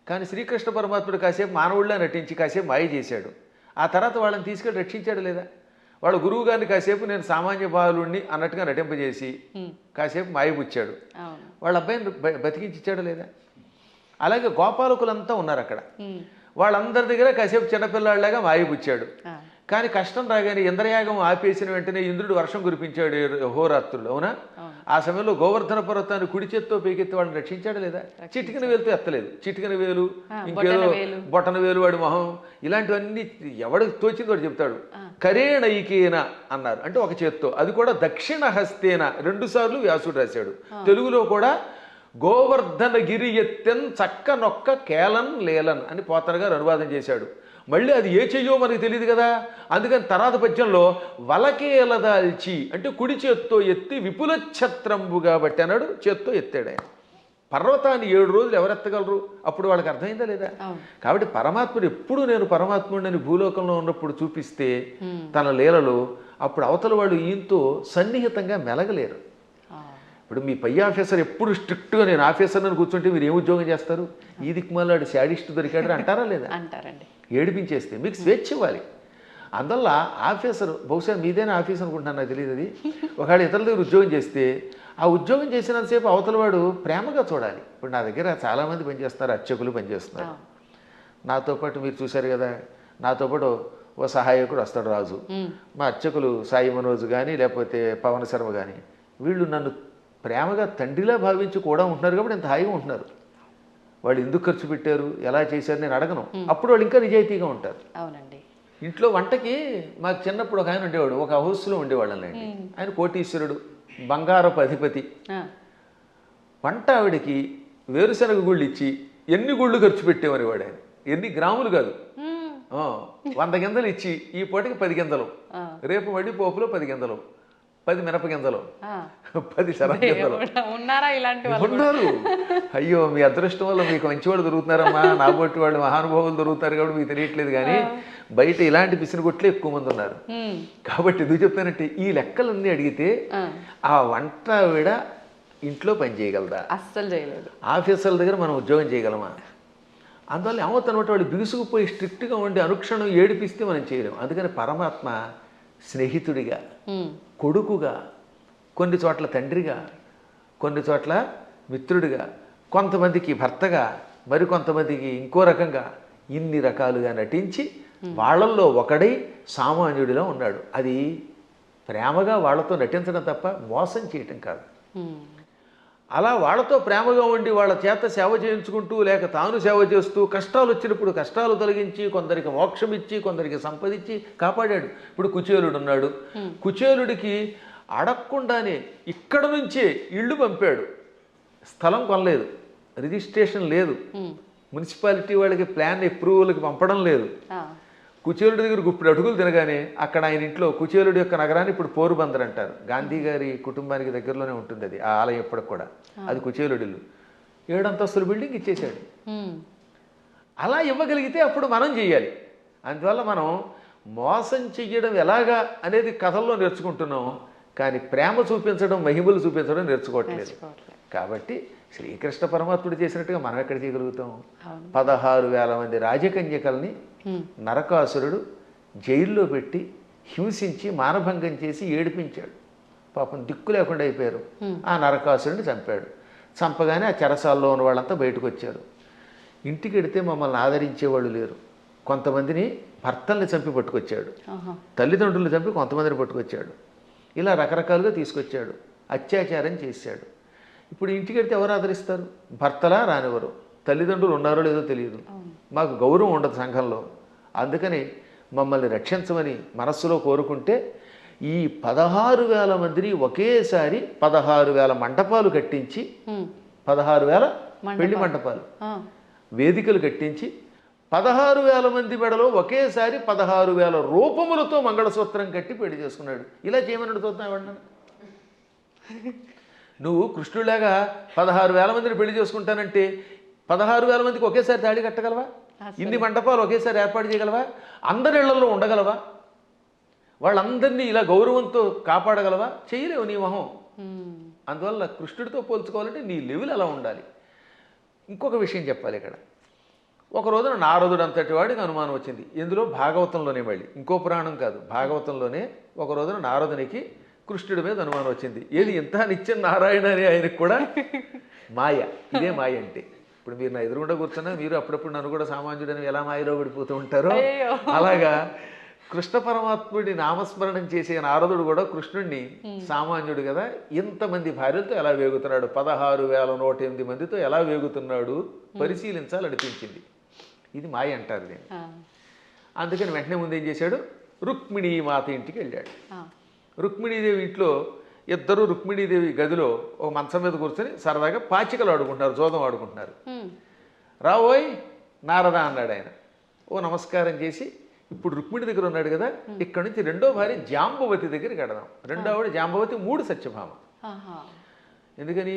C: కానీ శ్రీకృష్ణ పరమాత్ముడు కాసేపు మానవుళ్ళ నటించి కాసేపు మాయ చేశాడు, ఆ తర్వాత వాళ్ళని తీసుకెళ్ళి రక్షించాడు లేదా? వాళ్ళ గురువు గారిని కాసేపు నేను సామాన్య బాలుణ్ణి అన్నట్టుగా నటింపజేసి కాసేపు మాయపుచ్చాడు, వాళ్ళ అబ్బాయిని బతికించాడు లేదా? అలాగే గోపాలకులంతా ఉన్నారు అక్కడ, వాళ్ళందరి దగ్గర కాసేపు చిన్నపిల్లాడిలాగా మాయపుచ్చాడు. కానీ కష్టం రాగానే ఇంద్రయాగం ఆపేసిన వెంటనే ఇంద్రుడు వర్షం కురిపించాడు హోరాత్రుడు, అవునా? ఆ సమయంలో గోవర్ధన పర్వతాన్ని కుడి చేత్తో పైకెత్తి వాడిని రక్షించాడు లేదా? చిటికిన వేలుతో ఎత్తలేదు, చిటికిన వేలు, ఇంకేదో బొటన వేలు, వాడి మొహం, ఇలాంటివన్నీ ఎవడికి తోచింది వాడు చెప్తాడు. కరేణైకేన అన్నారు, అంటే ఒక చేత్తో, అది కూడా దక్షిణ హస్తేన, 2 సార్లు వ్యాసుడు రాశాడు. తెలుగులో కూడా గోవర్ధన గిరి ఎత్తెన్ చక్క నొక్క కేలన్ లేలన్ అని పోతన గారు అనువాదం చేశాడు. మళ్ళీ అది ఏ చెయ్యో మనకు తెలియదు కదా, అందుకని తర్వాత పద్యంలో వలకేలదాల్చి అంటే కుడి చేత్తో ఎత్తి విపుల ఛత్రంబుగా బట్టి అన్నాడు, చేత్తో ఎత్తాడు ఆయన. పర్వతాన్ని 7 రోజులు ఎవరెత్తగలరు? అప్పుడు వాళ్ళకి అర్థమైందా లేదా? కాబట్టి పరమాత్ముడు ఎప్పుడు నేను పరమాత్ముడిని భూలోకంలో ఉన్నప్పుడు చూపిస్తే తన లీలలో, అప్పుడు అవతల వాళ్ళు ఈయంతో సన్నిహితంగా మెలగలేరు. ఇప్పుడు మీ పై ఆఫీసర్ ఎప్పుడు స్ట్రిక్ట్గా నేను ఆఫీసర్ని కూర్చుంటే మీరు ఏం ఉద్యోగం చేస్తారు? ఈ దిక్కుమాలాడు శాడిస్ట్ దొరికాడు అంటారా లేదా?
B: అంటారండి.
C: ఏడిపించేస్తే మీకు స్వేచ్ఛ ఇవ్వాలి. అందువల్ల ఆఫీసర్, బహుశా మీదైనా ఆఫీస్ అనుకుంటున్నాను, నాకు తెలియదు అది. ఒకవేళ ఇతరుల దగ్గర ఉద్యోగం చేస్తే ఆ ఉద్యోగం చేసినంతసేపు అవతల వాడు ప్రేమగా చూడాలి. ఇప్పుడు నా దగ్గర చాలామంది పనిచేస్తున్నారు, అర్చకులు పనిచేస్తున్నారు. నాతో పాటు మీరు చూశారు కదా, నాతో పాటు ఓ సహాయకుడు వస్తాడు రాజు, మా అర్చకులు సాయి మనోజ్ కానీ లేకపోతే పవన్ శర్మ కానీ, వీళ్ళు నన్ను ప్రేమగా తండ్రిలా భావించి కూడా ఉంటున్నారు కాబట్టి ఇంత హాయిగా ఉంటున్నారు. వాళ్ళు ఎందుకు ఖర్చు పెట్టారు, ఎలా చేశారు నేను అడగను, అప్పుడు వాళ్ళు ఇంకా నిజాయితీగా ఉంటారు.
B: అవునండి.
C: ఇంట్లో వంటకి మాకు చిన్నప్పుడు ఒక ఆయన ఉండేవాడు, ఒక హౌస్లో ఉండేవాళ్ళండి. ఆయన కోటీశ్వరుడు, బంగారపు అధిపతి. వంట ఆవిడకి వేరుశనగ గుళ్ళు ఇచ్చి ఎన్ని గుళ్ళు ఖర్చు పెట్టేవని వాడు ఆయన, ఎన్ని గ్రాములు కాదు, 100 గింజలు ఇచ్చి ఈ పూటకి 10 గింజలు, రేపు మళ్ళీ పోపులో 10 గింజలు, 10 మినప గింజలు, 10 శనగ గింజలు ఉన్నారు. అయ్యో మీ అదృష్టం వల్ల మీకు మంచివాళ్ళు దొరుకుతున్నారమ్మా, నా బొట్టి వాళ్ళు మహానుభావులు దొరుకుతారు కాబట్టి మీకు తెలియట్లేదు. కానీ బయట ఇలాంటి పిసినగొట్లే ఎక్కువ మంది ఉన్నారు. కాబట్టి ఎందుకు చెప్తానంటే ఈ లెక్కలన్నీ అడిగితే ఆ వంట ఆవిడ ఇంట్లో పని చేయగలదా?
B: అస్సలు చేయలేదు.
C: ఆఫీసర్ల దగ్గర మనం ఉద్యోగం చేయగలమా? అందువల్ల ఏమవుతానమాట, వాళ్ళు బిగుసుకుపోయి స్ట్రిక్ట్గా ఉండి అనుక్షణం ఏడిపిస్తే మనం చేయలేం. అందుకని పరమాత్మ స్నేహితుడిగా, కొడుకుగా, కొన్ని చోట్ల తండ్రిగా, కొన్ని చోట్ల మిత్రుడిగా, కొంతమందికి భర్తగా, మరికొంతమందికి ఇంకో రకంగా, ఇన్ని రకాలుగా నటించి వాళ్ళల్లో ఒకడై సామాన్యుడిలో ఉన్నాడు. అది ప్రేమగా వాళ్ళతో నటించడం తప్ప మోసం చేయటం కాదు. అలా వాళ్ళతో ప్రేమగా ఉండి వాళ్ళ చేత సేవ చేయించుకుంటూ లేక తాను సేవ చేస్తూ కష్టాలు వచ్చినప్పుడు కష్టాలు తొలగించి కొందరికి మోక్షం ఇచ్చి కొందరికి సంపదించి కాపాడాడు. ఇప్పుడు కుచేలుడు ఉన్నాడు, కుచేలుడికి అడగకుండానే ఇక్కడ నుంచే ఇళ్ళు పంపాడు. స్థలం కొనలేదు, రిజిస్ట్రేషన్ లేదు, మున్సిపాలిటీ వాళ్ళకి ప్లాన్ అప్రూవల్కి పంపడం లేదు. కుచేలుడి దగ్గర గుప్పుడు అడుగులు తినగానే అక్కడ ఆయన ఇంట్లో, కుచేలుడి యొక్క నగరాన్ని ఇప్పుడు పోరుబందర్ అంటారు, గాంధీ గారి కుటుంబానికి దగ్గరలోనే ఉంటుంది అది, ఆ ఆలయం ఎప్పటికి కూడా, అది కుచేలుడి ఇల్లు. 7 అంతస్తుల బిల్డింగ్ ఇచ్చేసాడు. అలా ఇవ్వగలిగితే అప్పుడు మనం చెయ్యాలి. అందువల్ల మనం మోసం చెయ్యడం ఎలాగా అనేది కథల్లో నేర్చుకుంటున్నాం, కానీ ప్రేమ చూపించడం, మహిమలు చూపించడం నేర్చుకోవట్లేదు. కాబట్టి శ్రీకృష్ణ పరమాత్ముడు చేసినట్టుగా మనం ఎక్కడ చేయగలుగుతాం? 16,000 మంది రాజకన్యకల్ని నరకాసురుడు జైల్లో పెట్టి హింసించి మానభంగం చేసి ఏడిపించాడు. పాపం దిక్కు లేకుండా అయిపోయారు. ఆ నరకాసురుడిని చంపాడు. చంపగానే ఆ చెరసాల్లో ఉన్న వాళ్ళంతా బయటకు వచ్చారు. ఇంటికి వెడితే మమ్మల్ని ఆదరించేవాళ్ళు లేరు. కొంతమందిని భర్తల్ని చంపి పట్టుకొచ్చాడు, తల్లిదండ్రులు చంపి కొంతమందిని పట్టుకొచ్చాడు. ఇలా రకరకాలుగా తీసుకొచ్చాడు, అత్యాచారం చేశాడు. ఇప్పుడు ఇంటికి వెడితే ఎవరు ఆదరిస్తారు? భర్తలా రానివ్వరు, తల్లిదండ్రులు ఉన్నారో లేదో తెలియదు, మాకు గౌరవం ఉండదు సంఘంలో. అందుకని మమ్మల్ని రక్షించమని మనస్సులో కోరుకుంటే ఈ 16,000 మందిని ఒకేసారి 16,000 మంటపాలు కట్టించి, 16,000 పెళ్లి మంటపాలు, వేదికలు కట్టించి 16,000 మంది మెడలో ఒకేసారి 16,000 రూపములతో మంగళసూత్రం కట్టి పెళ్లి చేసుకున్నాడు. ఇలా చేయమన్నాడు చూద్దాం ఎవడన్నా? నువ్వు కృష్ణుడిలాగా 16,000 మందిని పెళ్లి చేసుకుంటానంటే 16,000 మందికి ఒకేసారి తాళి కట్టగలవా? ఇన్ని మంటపాలు ఒకేసారి ఏర్పాటు చేయగలవా? అందరి ఇళ్లలో ఉండగలవా? వాళ్ళందరినీ ఇలా గౌరవంతో కాపాడగలవా? చేయలేవు నీ మొహం. అందువల్ల కృష్ణుడితో పోల్చుకోవాలంటే నీ లెవెల్ అలా ఉండాలి. ఇంకొక విషయం చెప్పాలి ఇక్కడ. ఒక రోజున నారదుడు అంతటి వాడికి అనుమానం వచ్చింది. ఇందులో భాగవతంలోనే, మళ్ళీ ఇంకో పురాణం కాదు, భాగవతంలోనే ఒక రోజున నారదునికి కృష్ణుడి మీద అనుమానం వచ్చింది. ఏది ఇంత నిత్యం నారాయణ అని ఆయనకు కూడా మాయ. ఇదే మాయ అంటే. ఇప్పుడు మీరు నా ఎదురుగుండా కూర్చున్నా మీరు అప్పుడప్పుడు నన్ను కూడా సామాన్యుడని ఎలా మాయలో పడిపోతూ ఉంటారో అలాగా కృష్ణ పరమాత్ముడి నామస్మరణం చేసే నారదుడు కూడా కృష్ణుడిని సామాన్యుడు కదా, ఇంతమంది భార్యలతో ఎలా వేగుతున్నాడు, 16,108 మందితో ఎలా వేగుతున్నాడు పరిశీలించాలనిపించింది. ఇది మాయ అంటారు దీన్ని. అందుకని వెంటనే ముందు ఏం చేశాడు, రుక్మిణీ మాత ఇంటికి వెళ్ళాడు. రుక్మిణీదేవి ఇంట్లో ఇద్దరు రుక్మిణీదేవి గదిలో ఒక మంచం మీద కూర్చొని సరదాగా పాచికలు ఆడుకుంటున్నారు, జోదం ఆడుకుంటున్నారు. రావోయ్ నారద అన్నాడు ఆయన. ఓ నమస్కారం చేసి, ఇప్పుడు రుక్మిణి దగ్గర ఉన్నాడు కదా, ఇక్కడ నుంచి రెండో భార్య జాంబవతి దగ్గరికి వెడదాం. రెండో ఆవిడ జాంబవతి, 3 సత్యభామ. ఎందుకని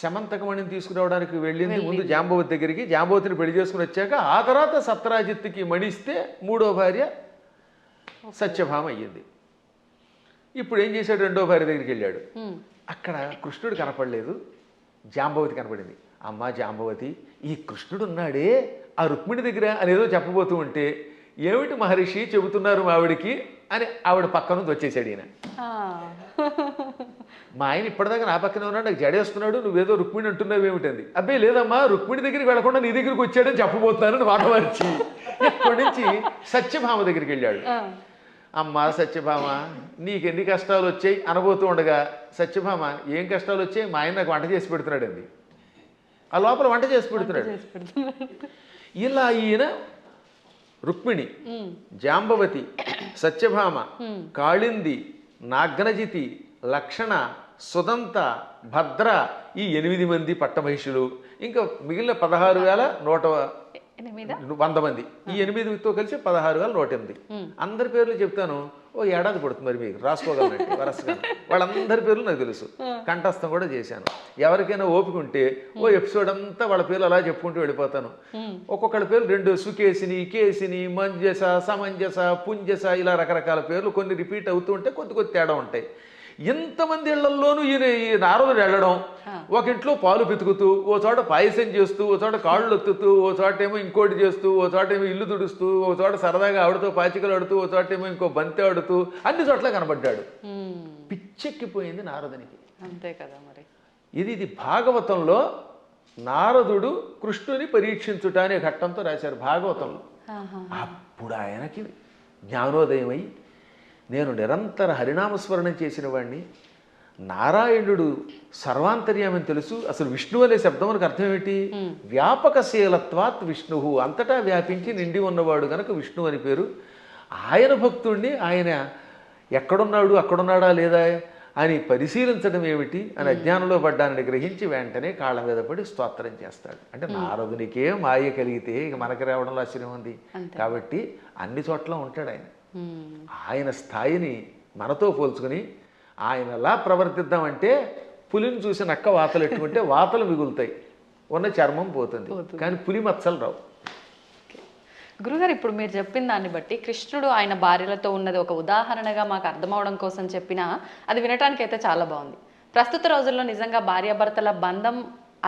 C: శమంతకమణిని తీసుకురావడానికి వెళ్ళింది ముందు జాంబవతి దగ్గరికి, జాంబవతిని పెళ్లి చేసుకుని వచ్చాక ఆ తర్వాత సత్రాజిత్తుకి మణిస్తే 3వ భార్య సత్యభామ అయ్యింది. ఇప్పుడు ఏం చేశాడు, రెండో భార్య దగ్గరికి వెళ్ళాడు. అక్కడ కృష్ణుడు కనపడలేదు, జాంబవతి కనపడింది. అమ్మా జాంబవతి, ఈ కృష్ణుడు ఉన్నాడే ఆ రుక్మిణి దగ్గర అనేదో చెప్పబోతూ ఉంటే, ఏమిటి మహర్షి చెబుతున్నారు ఆవిడికి అని ఆవిడ పక్క నుంచి వచ్చేసాడు ఈయన. మా ఆయన ఇప్పటిదాకా నా పక్కనే ఉన్నాడు, నాకు జడేస్తున్నాడు, నువ్వేదో రుక్మిణి అంటున్నావు ఏమిటంది. అబ్బాయి లేదమ్మా, రుక్మిణి దగ్గరికి వెళ్లకుండా నీ దగ్గరికి వచ్చాడని చెప్పబోతున్నానని మాట మార్చి ఇక్కడి నుంచి సత్యభామ దగ్గరికి వెళ్ళాడు. అమ్మా సత్యభామ, నీకెన్ని కష్టాలు వచ్చాయి అనబోతూ ఉండగా, సత్యభామ ఏం కష్టాలు వచ్చాయి, మా ఆయన నాకు వంట చేసి పెడుతున్నాడు అంది. ఆ లోపల వంట చేసి పెడుతున్నాడు. ఇలా ఈయన రుక్మిణి, జాంబవతి, సత్యభామ, కాళింది, నాగ్నజితి, లక్షణ, సుదంత, భద్ర, ఈ 8 మంది పట్టమహిషులు, ఇంకా మిగిలిన 16,100 మంది, ఈ 8తో కలిసి 16,108. అందరి పేర్లు చెప్తాను, ఓ ఏడాది పడుతుంది మరి మీకు రాసుకోగలనండి వరసగా. వాళ్ళందరి పేర్లు నాకు తెలుసు, కంఠస్థం కూడా చేశాను. ఎవరికైనా ఓపిక ఉంటే ఓ ఎపిసోడ్ అంతా వాళ్ళ పేర్లు అలా చెప్పుకుంటూ వెళ్ళిపోతాను. ఒక్కొక్కళ్ళ పేర్లు 2 సుకేసిని, కేసిని, మంజస, సమంజస, పుంజస, ఇలా రకరకాల పేర్లు కొన్ని రిపీట్ అవుతూ ఉంటే కొద్ది తేడా ఉంటాయి. ఎంతమంది ఇళ్లల్లోనూ ఈ నారదుడు వెళ్ళడం, ఒక ఇంట్లో పాలు పితుకుతూ, ఓ చోట పాయసం చేస్తూ, ఓ చోట కాళ్ళు ఒత్తుతూ, ఓ చోట ఏమో ఇంకోటి చేస్తూ, ఓ చోట ఏమో ఇల్లు తుడుస్తూ, ఓ చోట సరదాగా ఆవిడతో పాచికలు ఆడుతూ, ఓ చోట ఏమో ఇంకో బంతి ఆడుతూ, అన్ని చోట్ల కనబడ్డాడు. పిచ్చెక్కిపోయింది నారదునికి.
B: అంతే కదా మరి.
C: ఇది భాగవతంలో నారదుడు కృష్ణుని పరీక్షించుట అనే ఘట్టంతో రాశారు భాగవతంలో. అప్పుడు ఆయనకి జ్ఞానోదయమై, నేను నిరంతర హరినామస్మరణం చేసిన వాడిని, నారాయణుడు సర్వాంతర్యామని తెలుసు. అసలు విష్ణు అనే శబ్దం మనకు అర్థం ఏమిటి, వ్యాపకశీలత్వాత్ విష్ణు, అంతటా వ్యాపించి నిండి ఉన్నవాడు కనుక విష్ణు అని పేరు. ఆయన భక్తుడిని ఆయన ఎక్కడున్నాడు, అక్కడున్నాడా లేదా అని పరిశీలించడం ఏమిటి అని అజ్ఞానంలో పడ్డానని గ్రహించి వెంటనే కాళ్ళ మీద పడి స్తోత్రం చేస్తాడు. అంటే నారదునికే మాయ కలిగితే ఇక మనకి రావడంలో ఆశ్చర్యం ఉంది. కాబట్టి అన్ని చోట్ల ఉంటాడు ఆయన. ఆయన స్థాయిని మనతో పోల్చుకుని ఆయనలా ప్రవర్తిద్దామంటే, పులిని చూసి నక్క వాతలు ఎట్టుకుంటే వాతలు మిగులుతాయి, ఉన్న చర్మం పోతుంది, కానీ పులి మచ్చలు రావు.
B: గురుగారు, ఇప్పుడు మీరు చెప్పిన దాన్ని బట్టి కృష్ణుడు ఆయన భార్యలతో ఉన్నది ఒక ఉదాహరణగా మాకు అర్థమవడం కోసం చెప్పినా అది వినటానికి అయితే చాలా బాగుంది. ప్రస్తుత రోజుల్లో నిజంగా భార్యాభర్తల బంధం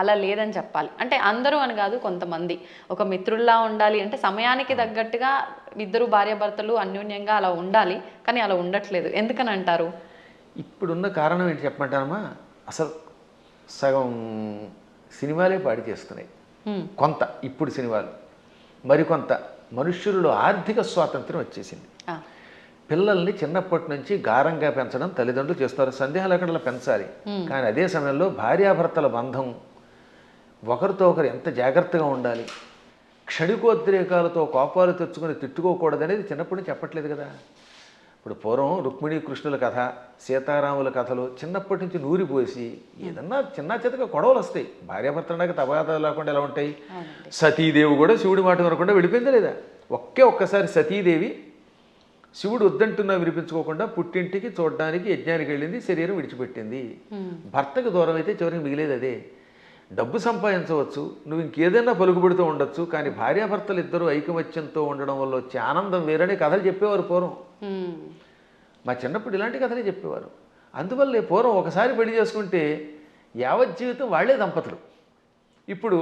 B: అలా లేదని చెప్పాలి. అంటే అందరూ అని కాదు, కొంతమంది ఒక మిత్రుల్లా ఉండాలి అంటే సమయానికి తగ్గట్టుగా ఇద్దరు భార్యాభర్తలు అన్యోన్యంగా అలా ఉండాలి, కానీ అలా ఉండట్లేదు. ఎందుకని అంటారు?
C: ఇప్పుడున్న కారణం ఏంటి చెప్పమంటానమ్మా, అసలు సగం సినిమాలే పాడి చేస్తున్నాయి, కొంత ఇప్పుడు సినిమాలు, మరికొంత మనుష్యులలో ఆర్థిక స్వాతంత్రం వచ్చేసింది. పిల్లల్ని చిన్నప్పటి నుంచి గారంగా పెంచడం తల్లిదండ్రులు చేస్తారు, సందేహాలు అక్కడ పెంచాలి. కానీ అదే సమయంలో భార్యాభర్తల బంధం ఒకరితో ఒకరు ఎంత జాగ్రత్తగా ఉండాలి, క్షణికోద్రేకాలతో కోపాలు తెచ్చుకొని తిట్టుకోకూడదు అనేది చిన్నప్పటి నుంచి చెప్పట్లేదు కదా. ఇప్పుడు పూర్వం రుక్మిణీ కృష్ణుల కథ, సీతారాముల కథలు చిన్నప్పటి నుంచి నూరిపోసి ఏదన్నా చిన్న చితక గొడవలు వస్తాయి. భార్యాభర్తలకు తగాదాలు లేకుండా ఎలా ఉంటాయి. సతీదేవి కూడా శివుడి మాట వినకుండా వెళ్ళిపోయిందా లేదా? ఒక్కసారి సతీదేవి శివుడు వద్దంటున్నా వినిపించుకోకుండా పుట్టింటికి చూడడానికి యజ్ఞానికి వెళ్ళింది, శరీరం విడిచిపెట్టింది. భర్తకు దూరం అయితే చివరికి మిగిలేది అదే. డబ్బు సంపాదించవచ్చు, నువ్వు ఇంకేదైనా పలుకుబడుతూ ఉండొచ్చు, కానీ భార్యాభర్తలు ఇద్దరూ ఐకమత్యంతో ఉండడం వల్ల వచ్చే ఆనందం వేరని కథలు చెప్పేవారు పూర్వం. మా చిన్నప్పుడు ఇలాంటి కథలే చెప్పేవారు. అందువల్లే పూర్వం ఒకసారి పెళ్లి చేసుకుంటే యావత్ జీవితం వాళ్లే దంపతులు. ఇప్పుడు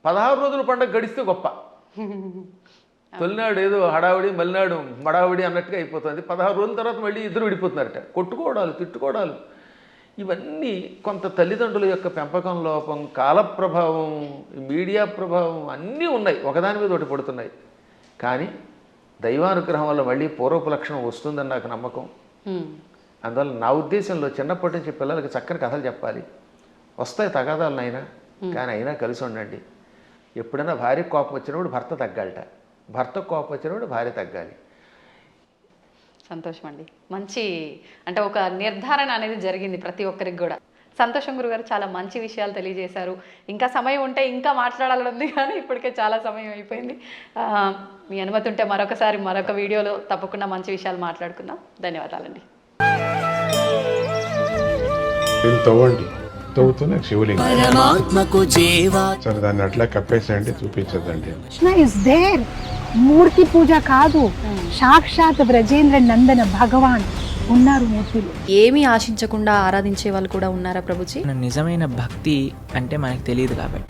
C: 16 రోజుల పండుగ గడిస్తే గొప్ప. తొలినాడు ఏదో హడావుడి, మలినాడు మడావుడి అన్నట్టుగా అయిపోతుంది. 16 రోజుల తర్వాత మళ్ళీ ఇద్దరు విడిపోతున్నారట. కొట్టుకోవడాలు, తిట్టుకోవడాలు, ఇవన్నీ కొంత తల్లిదండ్రుల యొక్క పెంపకం లోపం, కాల ప్రభావం, మీడియా ప్రభావం అన్నీ ఉన్నాయి, ఒకదాని మీద ఒకటి పడుతున్నాయి. కానీ దైవానుగ్రహం వల్ల మళ్ళీ పూర్వపు లక్షణం వస్తుందని నాకు నమ్మకం. అందువల్ల నా ఉద్దేశంలో చిన్నప్పటి నుంచి పిల్లలకి చక్కని కథలు చెప్పాలి. వస్తాయి తగాదాలు అయినా, కానీ అయినా కలిసి ఉండండి. ఎప్పుడైనా భార్య కోపం వచ్చినప్పుడు భర్త తగ్గాలట, భర్త కోపం వచ్చినప్పుడు భార్య తగ్గాలి.
B: సంతోషం అండి. మంచి అంటే ఒక నిర్ధారణ అనేది జరిగింది ప్రతి ఒక్కరికి కూడా. సంతోషం గురుగారు, చాలా మంచి విషయాలు తెలియజేశారు. ఇంకా సమయం ఉంటే ఇంకా మాట్లాడాలని ఉంది, కానీ ఇప్పటికే చాలా సమయం అయిపోయింది. మీ అనుమతి ఉంటే మరొకసారి మరొక వీడియోలో తప్పకుండా మంచి విషయాలు మాట్లాడుకుందాం. ధన్యవాదాలండి.
D: తవ్వండి, తవ్వుతూనే శివలింగం. సరే, దాన్ని అట్లా కప్పేసేయండి, చూపించదండి.
E: Krishna is there. మూర్తి పూజ కాదు, సాక్షాత్ బ్రజేంద్ర నందన భగవాన్ ఉన్నారు మూర్తిలో.
F: ఏమీ ఆశించకుండా ఆరాధించే వాళ్ళు కూడా ఉన్నారా ప్రభుజీ?
G: నిజమైన భక్తి అంటే మనకు తెలియదు కాబట్టి.